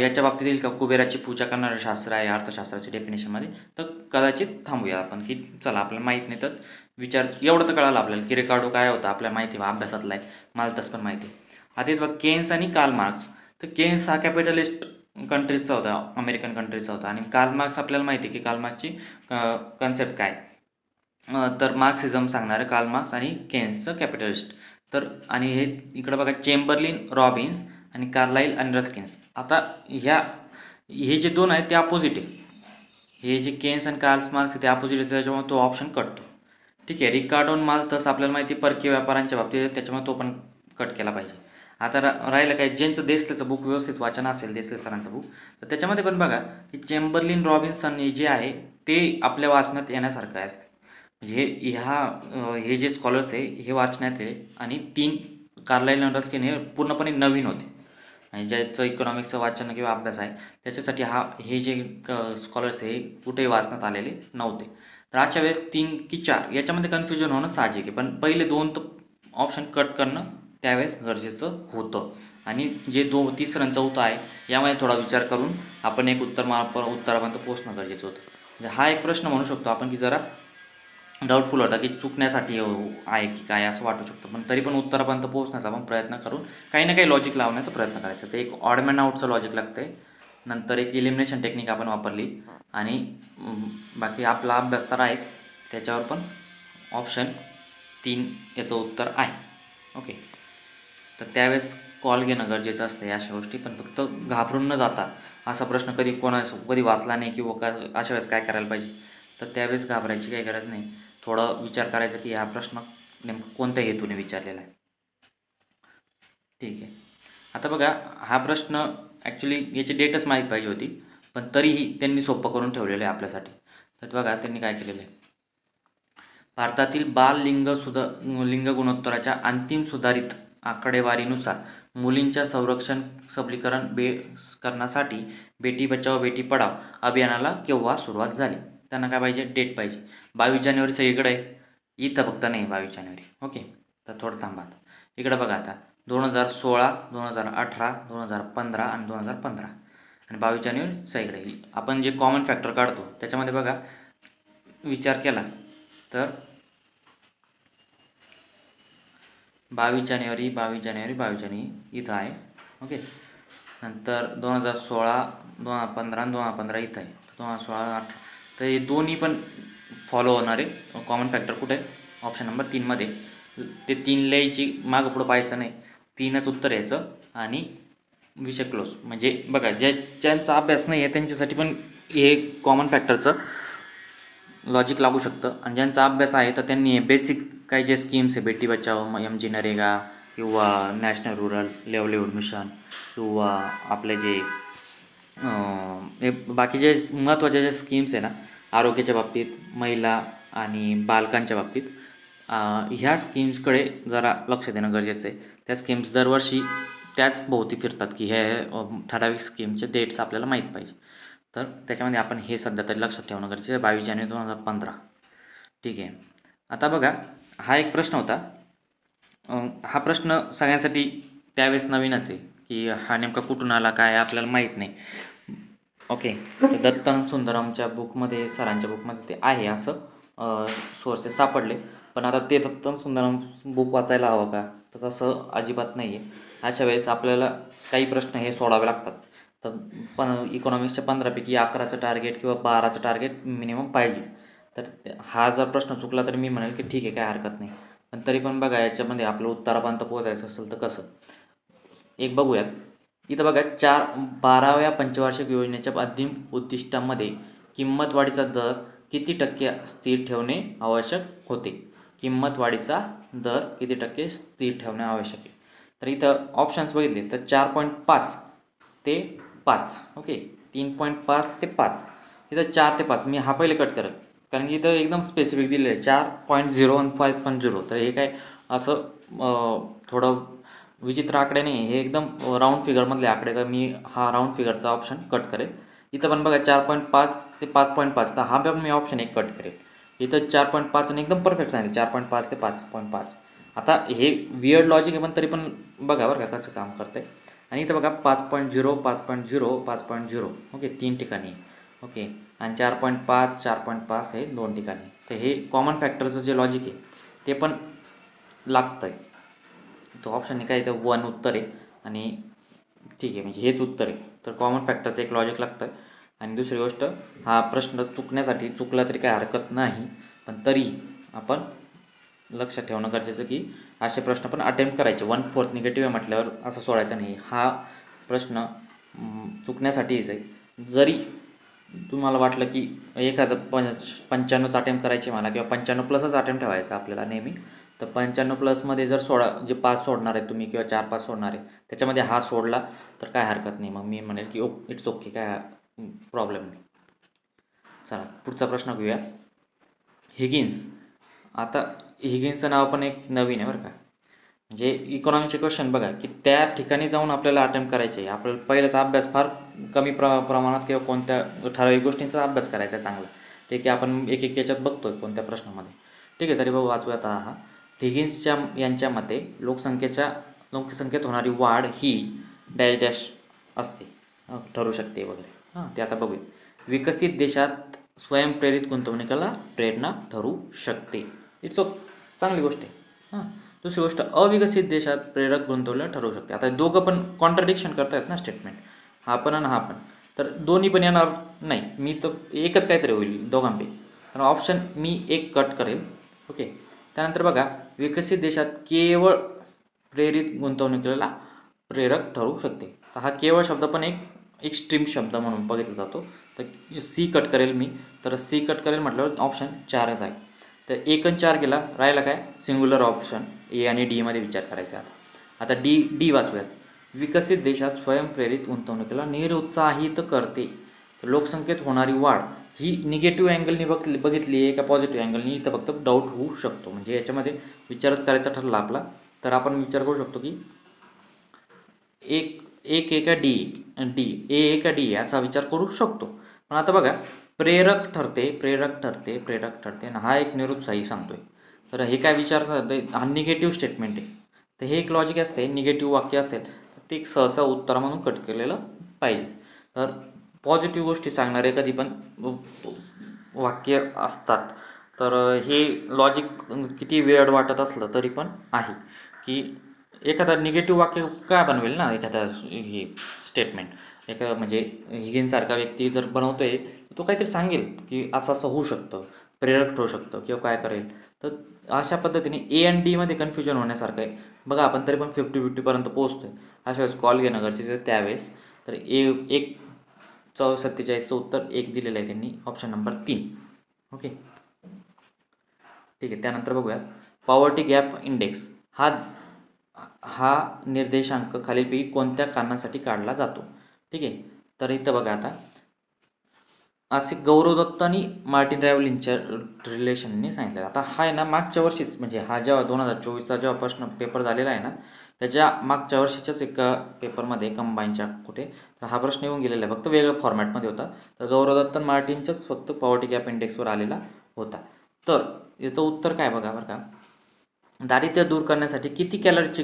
याच्या बाबतीत येईल का कुबेराची पूजा करणारं शास्त्र आहे अर्थशास्त्राच्या डेफिनेशनमध्ये. तर कदाचित थांबूया आपण की चला आपल्याला माहीत नाही, तर विचार एवढं तर कळालं आपल्याला की रिकार्डो काय होता आपल्याला माहिती आहे, अभ्यासातला आहे. मालतस पण माहिती आहे. आता इथं बघ केन्स आणि कार्ल मार्क्स. तर केन्स हा कॅपिटलिस्ट कंट्रीजचा होता, अमेरिकन कंट्रीजचा होता, आणि कार्ल मार्क्स आपल्याला माहिती आहे की कार्ल मार्क्सची कन्सेप्ट काय. तर मार्क्सिझम सांगणारे कार्ल मार्क्स आणि केन्सचं कॅपिटलिस्ट. तर आणि हे इकडं बघा चेंबरलिन रॉबिन्स आणि कार्लाइल आणि रस्किन्स. आता हे जे दोन आहेत ते अपोजिट आहे. हे जे केन्स आणि कार्ल मार्क्स ते अपोजिट आहे, त्याच्यामुळे तो ऑप्शन कटतो. ठीक आहे, रिकार्डो आणि माल्थस आपल्याला माहिती परकीय व्यापारांच्या बाबतीत, त्याच्यामुळे तो पण कट केला पाहिजे. आता राहिलं काय, ज्यांचं देसलेचं बुक व्यवस्थित वाचन असेल, देसले सरांचं बुक, तर त्याच्यामध्ये पण बघा की चेंबरलिन रॉबिन्सन हे जे आहे ते आपल्या वाचनात येण्यासारखं असते. म्हणजे हे जे स्कॉलर्स आहे हे वाचण्यात आहे, आणि 3 कार्लाइल आणि रस्किन हे पूर्णपणे नवीन होते, आणि ज्याचं इकॉनॉमिक्सचं वाचन किंवा अभ्यास आहे त्याच्यासाठी हे जे स्कॉलर्स आहे कुठेही वाचण्यात आलेले नव्हते. तर अशा वेळेस 3 की 4 याच्यामध्ये कन्फ्युजन होणं साहजिक आहे, पण पहिले 2 तर ऑप्शन कट करणं त्यावेळेस गरजेचं होतं. आणि जे तिसरं आणि चौथं आहे यामध्ये थोडा विचार करून आपण एक उत्तरापर्यंत पोहोचणं गरजेचं होतं. म्हणजे हा एक प्रश्न म्हणू शकतो आपण की जरा डाऊटफुल होता की चुकण्यासाठी आहे की काय असं वाटू शकतं, पण तरी पण उत्तरापर्यंत पोहोचण्याचा आपण प्रयत्न करून काही ना काही लॉजिक लावण्याचा प्रयत्न करायचा. तर एक ऑड मॅन आउटचं लॉजिक लागतं आहे, नंतर एक इलिमिनेशन टेक्निक आपण वापरली, आणि बाकी आपला अभ्यास तर आहेच, त्याच्यावर पण ऑप्शन 3 याचं उत्तर आहे. ओके, तर त्यावेळेस कॉल घेणं गरजेचं असतं या अशा गोष्टी. पण फक्त घाबरून न जाता, असा प्रश्न कधी वाचला नाही किंवा अशा वेळेस काय करायला पाहिजे, तर त्यावेळेस घाबरायची काही गरज नाही. थोडा विचार करायचा की हा प्रश्न नेमकं कोणत्या हेतूने विचारलेला आहे. ठीक आहे, आता बघा हा प्रश्न ॲक्च्युली याची डेटच माहीत पाहिजे होती, पण तरीही त्यांनी सोपं करून ठेवलेलं आहे आपल्यासाठी. तर बघा त्यांनी काय केलेलं आहे, भारतातील लिंग गुणोत्तराच्या अंतिम सुधारित आकडेवारीनुसार मुलींच्या संरक्षण सबलीकरण करण्यासाठी बेटी बचाओ बेटी पढाओ अभियानाला केव्हा सुरुवात झाली. त्यांना काय पाहिजे, डेट पाहिजे. 22 जानेवारी सगळीकडे आहे, इथं फक्त नाही 22 जानेवारी. ओके, तर थोडं थांबा. आता इकडं बघा, आता 2016, 2018, 2015 आणि 2015 आणि 22 जानेवारी सगळीकडे. आपण जे कॉमन फॅक्टर काढतो त्याच्यामध्ये बघा विचार केला तर 22 जानेवारी इथं आहे. ओके, नंतर 2016, 2015 आणि 2015 इथं आहे. 2016, 18 तर हे दोन्ही पण फॉलो होणारे कॉमन फॅक्टर कुठे आहे, ऑप्शन नंबर 3मध्ये. ते 3 लिहायची, मागं पुढं पाहायचं नाही, 3च उत्तर यायचं आणि विषय क्लोज. म्हणजे बघा ज्यांचा अभ्यास नाही आहे त्यांच्यासाठी पण हे कॉमन फॅक्टरचं लॉजिक लागू शकतं, आणि ज्यांचा अभ्यास आहे तर त्यांनी बेसिक काही जे स्कीम्स आहे, बेटी बचाओ, MG नरेगा किंवा नॅशनल रूरल लिव्हलिहूड मिशन किंवा आपले जे हे बाकी जे महत्त्वाचे जे स्कीम्स आहे ना, आरोग्याच्या बाबतीत, महिला आणि बालकांच्या बाबतीत, ह्या स्कीम्सकडे जरा लक्ष देणं गरजेचं आहे. त्या स्कीम्स दरवर्षी त्याच भोवती फिरतात की हे ठराविक स्कीमचे डेट्स आपल्याला माहीत पाहिजे. तर त्याच्यामध्ये आपण हे सध्या तरी लक्षात ठेवणं गरजेचं आहे. 22 जानेवारी 2015. ठीक आहे, आता बघा हा एक प्रश्न होता. हा प्रश्न सगळ्यांसाठी त्यावेळेस नवीनच आहे की हा नेमका कुठून आला, काय आपल्याला माहीत नाही. ओके, तर दत्तम सुंदरमच्या बुकमध्ये, सरांच्या बुकमध्ये ते आहे असं सोर्सेस सापडले. पण आता ते दत्तम सुंदरम बुक वाचायला हवं का, तर तसं अजिबात नाही आहे. अशा वेळेस आपल्याला काही प्रश्न हे सोडावे लागतात. तर इकॉनॉमिक्सच्या 15पैकी 11चं टार्गेट किंवा 12चं टार्गेट मिनिमम पाहिजे. तर हा जर प्रश्न चुकला तर मी म्हणेल की ठीक आहे, काय हरकत नाही. पण तरी पण बघा याच्यामध्ये आपलं उत्तरापर्यंत पोहोचायचं असेल तर कसं, एक बघूयात. इथं बघा 12व्या पंचवार्षिक योजनेच्या अंतिम उद्दिष्टांमध्ये किंमत वाढीचा दर किती टक्के स्थिर ठेवणे आवश्यक होते. किंमत वाढीचा दर किती टक्के स्थिर ठेवणे आवश्यक आहे. तर इथं ऑप्शन्स बघितले तर 4.5 ते 5. ओके, 3.5 ते 5. इथं 4 ते 5 मी हा पहिले कट करेल, कारण की इथं एकदम स्पेसिफिक दिलेलं आहे 4.0 आणि 5.0. तर हे काय असं थोडं विचित्र आकडे नाही, हे एकदम राऊंड फिगरमधले आकडे. तर मी हा राऊंड फिगरचा ऑप्शन कट करेल. इथं पण बघा 4.5 ते 5.5, तर हा पण मी ऑप्शन एक कट करेल. इथं 4.5 आणि एकदम परफेक्ट सांगितलं 4.5 ते 5.5. आता हे वियर्ड लॉजिक आहे, पण तरी पण बघा बरं का कसं काम करतं आहे. आणि इथं बघा 5.0, 5.0, 5.0. ओके, 3 ठिकाणी. ओके, आणि 4.5, 4.5 हे 2 ठिकाणी. तर हे कॉमन फॅक्टरचं जे लॉजिक आहे ते पण लागतं आहे. तो ऑप्शन काय इथं 1 उत्तर आहे आणि ठीक आहे, म्हणजे हेच उत्तर आहे. तर कॉमन फॅक्टरचं एक लॉजिक लागतं आहे. आणि दुसरी गोष्ट, हा प्रश्न चुकला तरी काही हरकत नाही, पण तरी आपण लक्षात ठेवणं गरजेचं की असे प्रश्न पण अटेम्प्ट करायचे. 1/4 निगेटिव्ह आहे म्हटल्यावर असं सोडायचं नाही. हा प्रश्न चुकण्यासाठीच आहे. जरी तुम्हाला वाटलं की एखादं 95चा अटेम्प्ट करायचे मला, किंवा 95+ अटेम्प्ट ठेवायचा आपल्याला नेहमी, तर 95+मध्ये जर जे 5 सोडणार आहे तुम्ही किंवा 4-5 सोडणार आहे, त्याच्यामध्ये हा सोडला तर काय हरकत नाही. मग मी म्हणेल की इट्स ओके, काय प्रॉब्लेम नाही. चला पुढचा प्रश्न घेऊया. हिगिन्स. आता हिगिन्सचं नाव पण एक नवीन आहे बरं का. म्हणजे इकॉनॉमीचे क्वेश्चन बघा की त्या ठिकाणी जाऊन आपल्याला अटेम्प्ट करायचे आहे. आपल्याला पहिल्याचा अभ्यास फार कमी प्रमाणात किंवा कोणत्या ठराविक गोष्टींचा अभ्यास करायचा आहे चांगला, ते की आपण एक याच्यात बघतो आहे कोणत्या प्रश्नामध्ये. ठीक आहे, तरी बघू वाचूया आता. हा हिगिन्सच्या यांच्या मते लोकसंख्येत होणारी वाढ ही डॅश डॅश असते, ठरू शकते वगैरे. ते आता बघूया. विकसित देशात स्वयंप्रेरित गुंतवणुकीला प्रेरणा ठरू शकते. इट्स ओके, चांगली गोष्ट आहे. दुसरी गोष्ट, अविकसित देशात प्रेरक गुंतवणूक ठरवू शकते. आता दोघं पण कॉन्ट्रडिक्शन करतायत ना स्टेटमेंट, हा पण आणि हा पण. तर दोन्ही पण येणार नाही, मी तर एकच काहीतरी होईल दोघांपैकी. तर ऑप्शन मी एक कट करेल. ओके. त्यानंतर बघा, विकसित देशात केवळ प्रेरित गुंतवणुकीला प्रेरक ठरू शकते. तर हा केवळ शब्द पण एक एक्स्ट्रीम शब्द म्हणून बघितला जातो. तर सी कट करेल मी. तर सी कट करेल म्हटल्यावर ऑप्शन 4च आहे. तर 1 आणि 4 गेला, राहिला काय सिंग्युलर ऑप्शन ए आणि डीमध्ये विचार करायचा आहे. आता डी वाचूयात. विकसित देशात स्वयंप्रेरित गुंतवणुकीला निरुत्साहित करते. तर लोकसंख्येत होणारी वाढ ही निगेटिव्ह अँगलनी बघितली आहे का पॉझिटिव्ह अँगलनी, इथं फक्त डाऊट होऊ शकतो. म्हणजे याच्यामध्ये विचारच करायचा ठरला आपला, तर आपण विचार करू शकतो की एक का ए का डी असा विचार करू शकतो. पण आता बघा, प्रेरक ठरते आणि हा एक निरुत्साही सांगतोय. तर हे काय विचार करतोय, हा निगेटिव्ह स्टेटमेंट आहे. तर हे एक लॉजिक असते, निगेटिव्ह वाक्य असेल तर ते एक सहसा उत्तर म्हणून कट केलेलं पाहिजे. तर पॉझिटिव्ह गोष्टी सांगणारे कधी पण वाक्य असतात. तर हे लॉजिक किती वेळ वाटत असलं तरी पण आहे की एखादा निगेटिव्ह वाक्य काय बनवेल ना एखादा हे स्टेटमेंट. म्हणजे हिगींसारखा व्यक्ती जर बनवतोय तो काहीतरी सांगेल की असं असं होऊ शकतं, प्रेरक ठरू शकतं किंवा काय करेल. तर अशा पद्धतीने ए आणि डीमध्ये कन्फ्युजन होण्यासारखं आहे. बघा, आपण तरी पण 50-50पर्यंत पोहोचतो आहे. अशा वेळेस कॉल घेणं गरजेचं आहे त्यावेळेस. तर 47चं उत्तर 1 दिलेलं आहे त्यांनी, ऑप्शन नंबर 3. ओके, ठीक आहे. त्यानंतर बघूयात, पॉवर्टी गॅप इंडेक्स हा निर्देशांक खालीलपैकी कोणत्या कारणासाठी काढला जातो. ठीक आहे. तर इथं बघा, आता असे गौरव दत्त आणि मार्टिन रॅव्हलिनच्या रिलेशनने सांगितलं. आता हा आहे ना मागच्या वर्षीच, म्हणजे हा जेव्हा 2024चा जेव्हा प्रश्न पेपर झालेला आहे ना, त्याच्या मागच्या वर्षीच्याच एका पेपरमध्ये कंबाईनच्या कुठे तर हा प्रश्न येऊन गेलेला आहे, फक्त वेगळ्या फॉर्मॅटमध्ये होता. तर गौरव दत्त आणि मार्टिनच्याच फक्त पॉवर्टी गॅप इंडेक्सवर आलेला होता. तर याचं उत्तर काय बघा बरं का, दारिद्र्य दूर करण्यासाठी किती कॅलरीची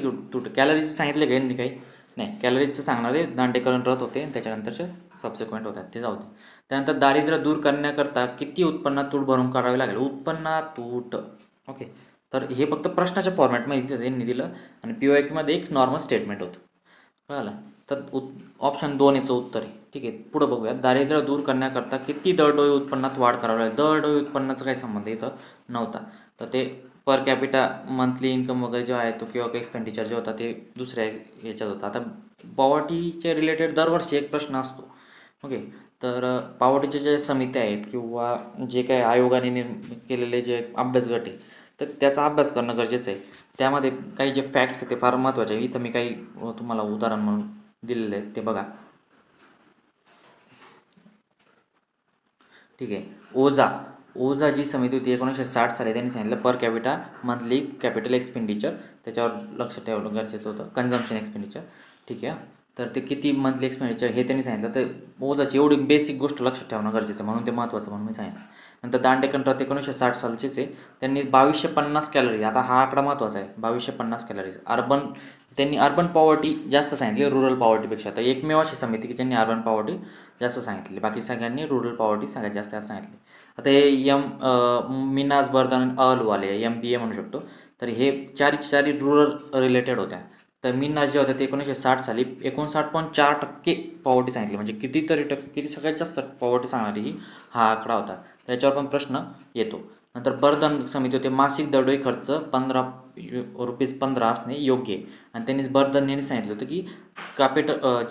कॅलरीचं सांगितलं का यांनी काही नाही. कॅलरीजचं सांगणारे दांडेकरण रथ होते आणि त्याच्यानंतरचे सबसिक्वेंट होतात, ते जाऊ दे. त्यानंतर दारिद्र्य दूर करण्याकरता किती उत्पन्नात तूट भरून काढावी लागेल, उत्पन्नात तूट. ओके. तर हे फक्त प्रश्नाच्या फॉर्मॅटमध्ये त्यांनी दिलं आणि PYQमध्ये एक नॉर्मल स्टेटमेंट होतं, कळालं. तर ऑप्शन 2 याचं उत्तर आहे. ठीक आहे. पुढं बघूया, दारिद्र्य दूर करण्याकरता किती दरडोई उत्पन्नात वाढ करावी लागेल. दरडोई उत्पन्नाचा काही संबंध इथं नव्हता. तर ते पर कॅपिटा मंथली इन्कम वगैरे जो आहे तो किंवा एक्सपेंडिचर जे होता ते दुसऱ्या याच्यात होता. आता पॉवर्टीचे रिलेटेड दरवर्षी एक प्रश्न असतो. ओके. तर पॉवर्टीचे जे समित्या आहेत किंवा जे काही आयोगाने केलेले जे अभ्यास गट आहे तर त्याचा अभ्यास करणं गरजेचं आहे. त्यामध्ये काही जे फॅक्ट्स आहेत ते फार महत्त्वाचे आहे. इथं मी काही तुम्हाला उदाहरण म्हणून दिलेले आहेत ते बघा. ठीक आहे. ओझा जी समिती होती 1960 साली, त्यांनी सांगितलं per capita monthly capital expenditure, त्याच्यावर लक्ष ठेवणं गरजेचं होतं, कन्झम्पशन एक्सपेंडिचर. ठीक आहे. तर ते किती मंथली एक्सपेंडिचर हे त्यांनी सांगितलं. तर ओझाची एवढी बेसिक गोष्ट लक्षात ठेवणं गरजेचं म्हणून ते महत्त्वाचं म्हणून मी सांगितलं. नंतर दांडेकर रथ 1960 सालचेच आहे, त्यांनी 2250 कॅलरी, आता हा आकडा महत्त्वाचा आहे, 2250 कॅलरीज. त्यांनी अर्बन पॉवर्टी जास्त सांगितली रुरल पॉवर्टीपेक्षा. तर एकमेव अशी समिती की ज्यांनी अर्बन पॉवर्टी जास्त सांगितली, बाकी सगळ्यांनी रुरल पॉवर्टी सगळ्यात जास्त सांगितली. आता हे मिनाज बर्दन अहलवाले MBA म्हणू शकतो. तर हे चारी रुरल रिलेटेड होत्या. तर मिनाज जे होत्या ते 1960 साली 59.4% पॉवर्टी सांगितली, म्हणजे किती सगळ्यात जास्त पॉवर्टी सांगणारी ही हा आकडा होता. त्याच्यावर पण प्रश्न येतो. नंतर बर्दन समिती होते, मासिक दरडोई खर्च ₹15 असणे योग्य आहे. आणि त्यांनी बर्दन यांनी सांगितलं होतं की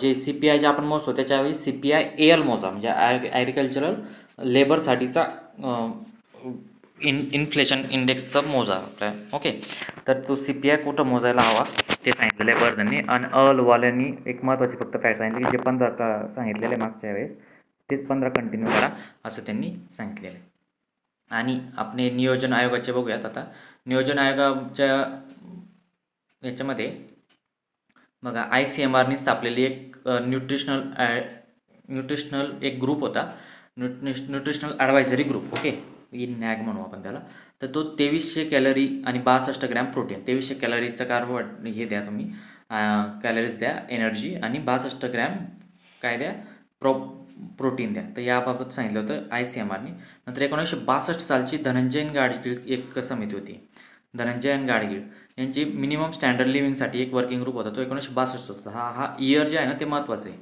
जे CPI जे आपण मोजतो त्याच्यावेळी CPI AL मोजा, म्हणजे ॲग्रिकल्चरल लेबरसाठीचा इन्फ्लेशन इंडेक्सचा मोजा आपल्या. ओके. तर तो CPI कुठं मोजायला हवा ते सांगितलेलं आहे बर्दननी. आणि अहलवाल्यांनी एक महत्त्वाची फक्त फॅक्ट सांगितली की जे 15 सांगितलेले मागच्या वेळेस तेच 15 कंटिन्यू करा असं त्यांनी सांगितलेलं आहे. आणि आपले नियोजन आयोगाचे बघूयात. आता नियोजन आयोगाच्या याच्यामध्ये बघा, ICMRनी स्थापलेली एक न्यूट्रिशनल एक ग्रुप होता, nutritional advisory group. Okay, NAG म्हणू आपण त्याला. तर तो 2300 कॅलरी आणि 62 ग्रॅम प्रोटीन, 2300 कॅलरीचं कार्बोहायड्रेट हे द्या तुम्ही, कॅलरीज द्या एनर्जी, आणि 62 ग्रॅम काय द्या प्रोटीन द्या. तर याबाबत सांगितलं होतं ICMRनी. नंतर 1962 सालची धनंजयन गाडगीळ एक समिती होती, धनंजयन गाडगीळ यांची मिनिमम स्टँडर्ड लिव्हिंगसाठी एक वर्किंग ग्रुप होता, तो 1962 होता. हा इयर जे आहे ना ते महत्त्वाचं आहे.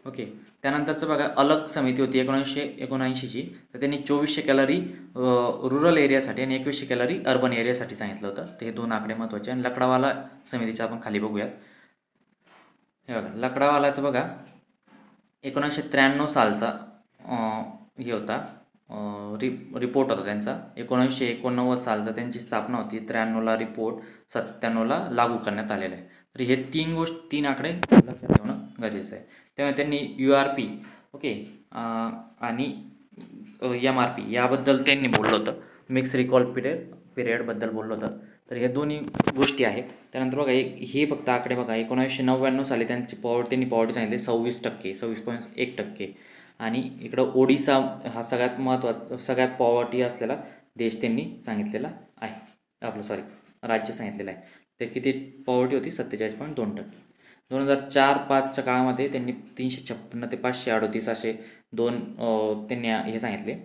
ओके. त्यानंतरचं बघा अलग समिती होती 1979ची, तर त्यांनी 2400 कॅलरी रुरल एरियासाठी आणि 2100 कॅलरी अर्बन एरियासाठी सांगितलं होतं. तर हे 2 आकडे महत्त्वाचे. आणि लकडावाला समितीचं आपण खाली बघूयात. हे बघा लकडावालाचं बघा 1993 सालचा हे होता रिपोर्ट होता त्यांचा. 1989 सालचा त्यांची स्थापना होती. 93ला रिपोर्ट, 97ला लागू करण्यात आलेला आहे. तर हे 3 आकडे लक्षात ठेवणं गरजेचं आहे. त्यामुळे त्यांनी URP ओके आणि MRP याबद्दल त्यांनी बोललं होतं. मिक्स रिकॉल पिरियडबद्दल बोललं होतं. तर हे दोन्ही गोष्टी आहेत. त्यानंतर बघा हे फक्त आकडे बघा 1999 साली त्यांची त्यांनी पॉवर्टी सांगितली 26%, 26.1%. आणि इकडं ओडिसा हा सगळ्यात पॉवर्टी असलेला देश त्यांनी सांगितलेला आहे. राज्य सांगितलेलं आहे. ते किती पॉवर्टी होती? 47.2%. 2004-05च्या काळामध्ये त्यांनी 356 ते 538 असे त्यांनी हे सांगितले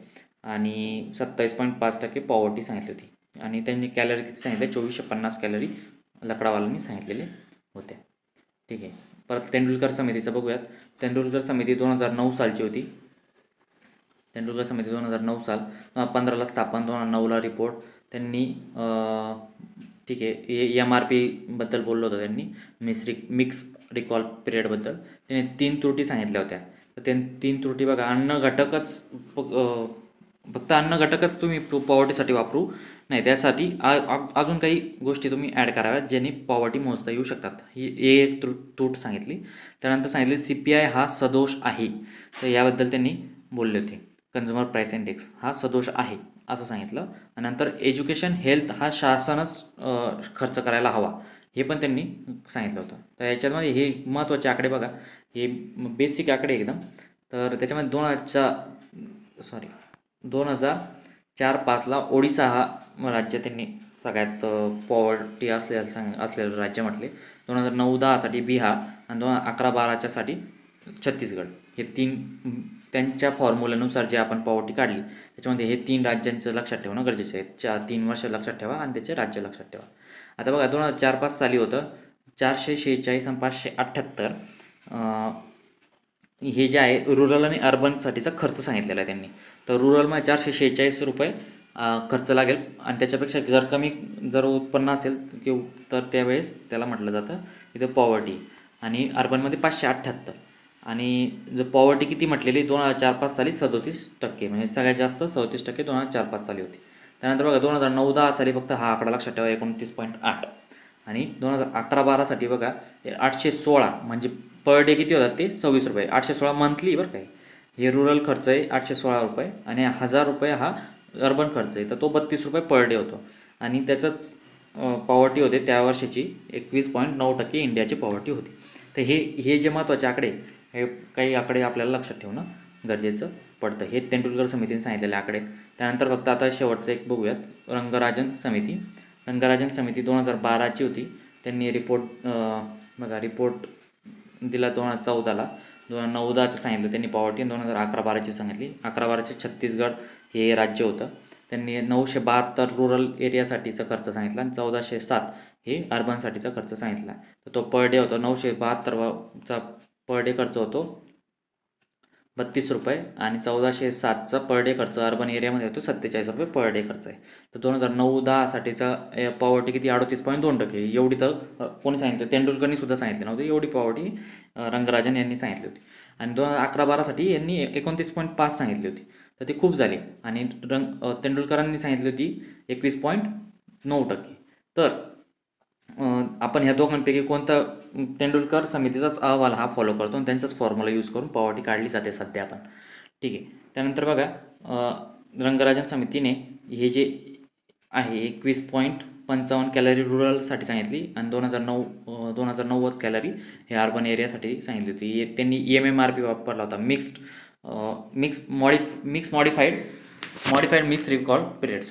आणि 27.5% पॉवर्टी सांगितली होती. आणि त्यांनी कॅलरी किती सांगितले? 2450 कॅलरी लकडावाल्यांनी सांगितलेले होते. ठीक आहे. परत तेंडुलकर समितीचं बघूयात. तेंडुलकर समिती 2009 सालची होती. तेंडुलकर समिती 2009 साल, 2015ला स्थापन, 2009ला रिपोर्ट. त्यांनी ठीक आहे MRPबद्दल बोललं होतं त्यांनी, मिक्स रिकॉल पिरियडबद्दल. त्यांनी 3 त्रुटी सांगितल्या होत्या. तर त्या 3 त्रुटी बघा फक्त अन्न घटकच तुम्ही पॉवर्टीसाठी वापरू नाही, त्यासाठी अजून काही गोष्टी तुम्ही ॲड कराव्यात ज्यांनी पॉवर्टी मोजता येऊ शकतात. ही एक त्रूट सांगितली. त्यानंतर सांगितले CPI हा सदोष आहे. तर याबद्दल त्यांनी बोलले होते. कन्झ्युमर प्राईस इंडेक्स हा सदोष आहे असं सांगितलं. आणि नंतर एज्युकेशन हेल्थ हा शासनच खर्च करायला हवा हे पण त्यांनी सांगितलं होतं. तर याच्यामध्ये हे महत्त्वाचे आकडे बघा, हे बेसिक आकडे एकदम. तर त्याच्यामध्ये 2004-05ला ओडिसा हा राज्य त्यांनी सगळ्यात पॉवर्टी असलेलं राज्य म्हटले. 2009-10साठी बिहार आणि 2011-12च्यासाठी छत्तीसगड. हे 3 त्यांच्या फॉर्म्युल्यानुसार जे आपण पॉवर्टी काढली त्याच्यामध्ये हे 3 राज्यांचं लक्षात ठेवणं गरजेचं आहे. 3 वर्ष लक्षात ठेवा आणि त्याचे राज्य लक्षात ठेवा. आता बघा 2004-05 साली होतं 446 आणि 578. हे जे आहे रुरल आणि अर्बनसाठीचा खर्च सांगितलेला आहे त्यांनी. तर रुरलमध्ये 446 रुपये खर्च लागेल आणि त्याच्यापेक्षा जर उत्पन्न असेल तर त्यावेळेस त्याला म्हटलं जातं इथं पॉवर्टी. आणि अर्बनमध्ये 578. आणि जर पॉवर्टी किती म्हटलेली 2004-05 साली 37%, म्हणजे सगळ्यात जास्त 37% 2004-05 साली होती. त्यानंतर बघा 2009-10 साली फक्त हा आकडा लक्षात ठेवा 29.8. आणि 2011-12साठी बघा 816, म्हणजे पर डे किती होतात ते 26 रुपये. 816 मंथली बरं काय. हे रुरल खर्च आहे 816 रुपये आणि 1000 रुपये हा अर्बन खर्च आहे, तर तो 32 रुपये पर डे होतो. आणि त्याचंच पॉवर्टी होते त्या वर्षीची 21.9% इंडियाची पॉवर्टी होती. तर हे जे महत्त्वाचे आकडे, हे काही आकडे आपल्याला लक्षात ठेवणं गरजेचं पडतं. हे तेंडुलकर समितीने सांगितलेले आकडे. त्यानंतर फक्त आता शेवटचं एक बघूयात, रंगराजन समिती. रंगराजन समिती 2012ची होती. त्यांनी रिपोर्ट दिला 2014ला. 2009-10चं सांगितलं त्यांनी पॉवर्टी. 2011-12ची सांगितली. 11-12चे छत्तीसगड हे राज्य होतं. त्यांनी 972 रुरल एरियासाठीचा खर्च सांगितला आणि 1407 हे अर्बनसाठीचा खर्च सांगितला. तर तो पर डे होतो 972चा पर डे खर्च होतो 32 रुपये आणि 1407चा पर डे खर्च अर्बन एरियामध्ये होतो 47 रुपये पर डे खर्च आहे. तर 2009-10साठीचा पॉवर्टी किती 38.2%. एवढी तर कोणी सांगितलं? तेंडुलकरनी सुद्धा सांगितले नव्हते. एवढी पॉवर्टी रंगराजन यांनी सांगितली होती. आणि 2011-12साठी यांनी 29.5 सांगितली होती. तर ती खूप झाली. आणि तेंडुलकरांनी सांगितली होती 21.9%. तर आपण ह्या दोघांपैकी कोणता तेंडुलकर समितीचाच अहवाल हा फॉलो करतो आणि त्यांचाच फॉर्म्युला यूज करून पॉवर्टी काढली जाते सध्या आपण. ठीक आहे. त्यानंतर बघा रंगराजन समितीने हे जे आहे 21.55 कॅलरी रुरलसाठी सांगितली आणि 2090 कॅलरी हे अर्बन एरियासाठी सांगितली होती. त्यांनी MMRP वापरला होता, मॉडिफाईड मिक्स रिकॉल पिरियड.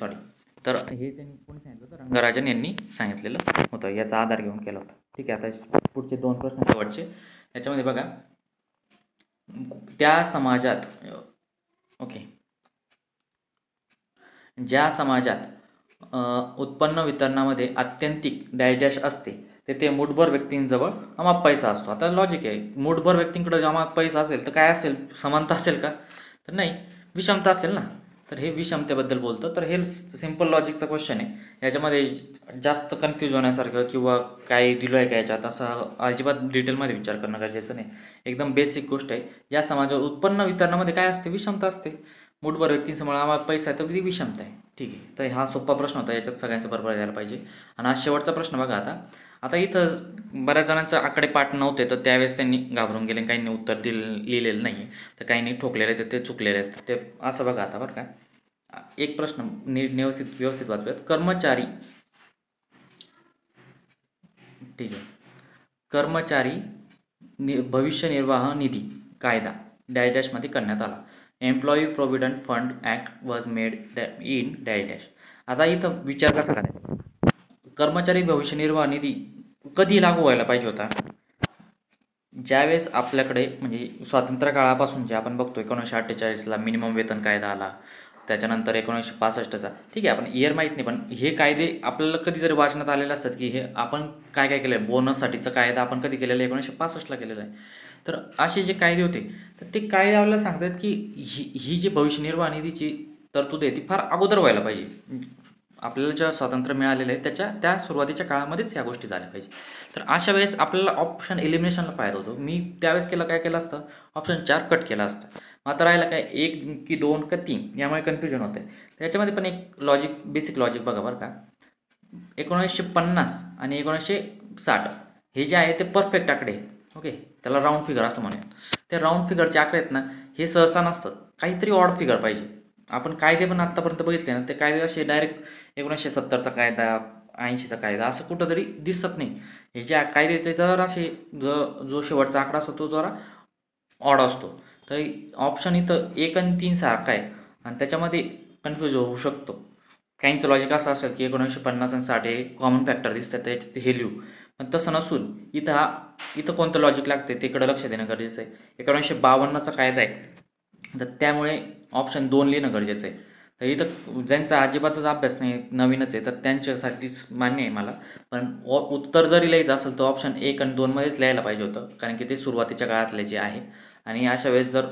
तर हे त्यांनी कोणी सांगितलं होतं? रंगराजन यांनी सांगितलेलं होतं. याचा आधार घेऊन केला होता. ठीक आहे. आता पुढचे 2 प्रश्न शेवटचे. याच्यामध्ये बघा त्या समाजात ज्या समाजात उत्पन्न वितरणामध्ये आत्यंतिक डॅश डॅश असते तेथे मूठभर व्यक्तींजवळ अमाप पैसा असतो. आता लॉजिक आहे, मूठभर व्यक्तींकडे अमाप पैसा असेल तर काय असेल, समानता असेल का? तर नाही, विषमता असेल ना. तर हे विषमतेबद्दल बोलतं. तर हे सिम्पल लॉजिकचा क्वेश्चन आहे. याच्यामध्ये जास्त कन्फ्यूज होण्यासारखं किंवा काय दिलं आहे का याच्यात असं अजिबात डिटेलमध्ये विचार करणं गरजेचं नाही. एकदम बेसिक गोष्ट आहे. या समाजात उत्पन्न वितरणामध्ये काय असते, विषमता असते. मूठभर व्यक्तींसमोर आम्हाला पैसा आहे तर ती विषमता आहे. ठीक आहे, तर हा सोपा प्रश्न होता, याच्यात सगळ्यांचं बरोबर द्यायला पाहिजे. आणि हा शेवटचा प्रश्न बघा. आता इथं बऱ्याच जणांचं आकडे पाठ नव्हते, तर त्यावेळेस त्यांनी घाबरून गेले, काहींनी उत्तर लिहिलेलं नाही, तर काहींनी ठोकलेले तर ते चुकलेले आहेत. ते असं बघा. आता बरं का, एक प्रश्न व्यवस्थित वाचूयात. कर्मचारी, ठीक आहे, कर्मचारी भविष्य निर्वाह निधी कायदा डॅश डॅशमध्ये करण्यात आला. Employee provident fund act was made in dash dash. आता इथं विचार कसा करायचा, कर्मचारी भविष्य निर्वाह निधी कधी लागू व्हायला पाहिजे होता? ज्यावेळेस आपल्याकडे म्हणजे स्वातंत्र्य काळापासून जे आपण बघतो, 1948ला मिनिमम वेतन कायदा आला, त्याच्यानंतर 1965चा, ठीक आहे, आपण इयर माहीत नाही, पण हे कायदे आपल्याला कधीतरी वाचनात आलेले असतात की हे आपण काय काय केलं आहे. बोनससाठीचा कायदा आपण कधी केलेला आहे, 1965ला केलेला आहे. तर असे जे कायदे होते, तर ते कायदे आपल्याला सांगतात की ही जी भविष्य निर्वाह निधीची तरतूद आहे ती फार अगोदर व्हायला पाहिजे. आपल्याला जेव्हा स्वातंत्र्य मिळालेलं आहे त्या सुरुवातीच्या काळामध्येच ह्या गोष्टी झाल्या पाहिजे. तर अशा वेळेस आपल्याला ऑप्शन एलिमिनेशनला फायदा होतो. मी त्यावेळेस काय केलं असतं, ऑप्शन 4 कट केला असतं. मात्र राहिला काय 1 की 2 का 3, यामुळे कन्फ्युजन होतं आहे. त्याच्यामध्ये पण एक बेसिक लॉजिक बघा बरं का. 1950 आणि 1960 हे जे आहे ते परफेक्ट आकडे, ओके, त्याला राऊंड फिगर असं म्हणूया. ते राऊंड फिगरचे आकडे आहेत ना, हे सहसा नसतात, काहीतरी ऑड फिगर पाहिजे. आपण कायदे पण आत्तापर्यंत बघितले ना, ते कायदे असे डायरेक्ट 1970चा कायदा, 80चा कायदा असं कुठंतरी दिसत नाही. हे जे कायदे ते जर असे जो शेवटचा आकडा असतो तो जरा ऑड असतो. तर ऑप्शन इथं 1 आणि 3 सारखा आहे आणि त्याच्यामध्ये कन्फ्यूज होऊ शकतो. काहींचं लॉजिक असं असेल की 1950 आणि 60 हे कॉमन फॅक्टर दिसतात, त्याच्यात हे लिहू, पण तसं नसून इथं कोणतं लॉजिक लागते तिकडं लक्ष देणं गरजेचं आहे. 1952चा कायदा आहे, तर त्यामुळे ऑप्शन 2 लिहिणं गरजेचं आहे. तर इथं ज्यांचा अजिबातच अभ्यास नाही, नवीनच आहे, तर त्यांच्यासाठीच मान्य आहे मला. पण उत्तर जरी लिहायचं असेल तर ऑप्शन 1 आणि 2मध्येच लिहायला पाहिजे होतं, कारण की ते सुरुवातीच्या काळातले जे आहे. आणि अशा वेळेस जर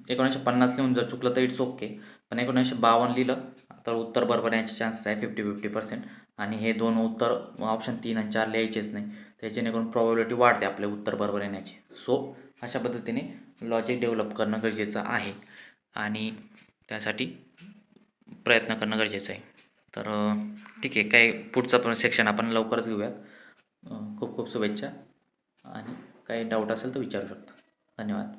1950 लिहून जर चुकलं तर इट्स ओके, पण 1952 लिहिलं तर उत्तर बरोबर येण्याचे चान्सेस आहे 50-50%. आणि हे 2 उत्तर ऑप्शन 3 आणि 4 लिहायचेच नाही, त्याच्यानेकरून प्रॉबिलिटी वाढते आपले उत्तर बरोबर येण्याची. सो अशा पद्धतीने लॉजिक डेव्हलप करणं गरजेचं आहे आणि त्यासाठी प्रयत्न करणं गरजेचं आहे. तर ठीक आहे, काही पुढचं पण सेक्शन आपण लवकरच घेऊयात. खूप खूप शुभेच्छा आणि काही डाऊट असेल तर विचारू शकता. धन्यवाद.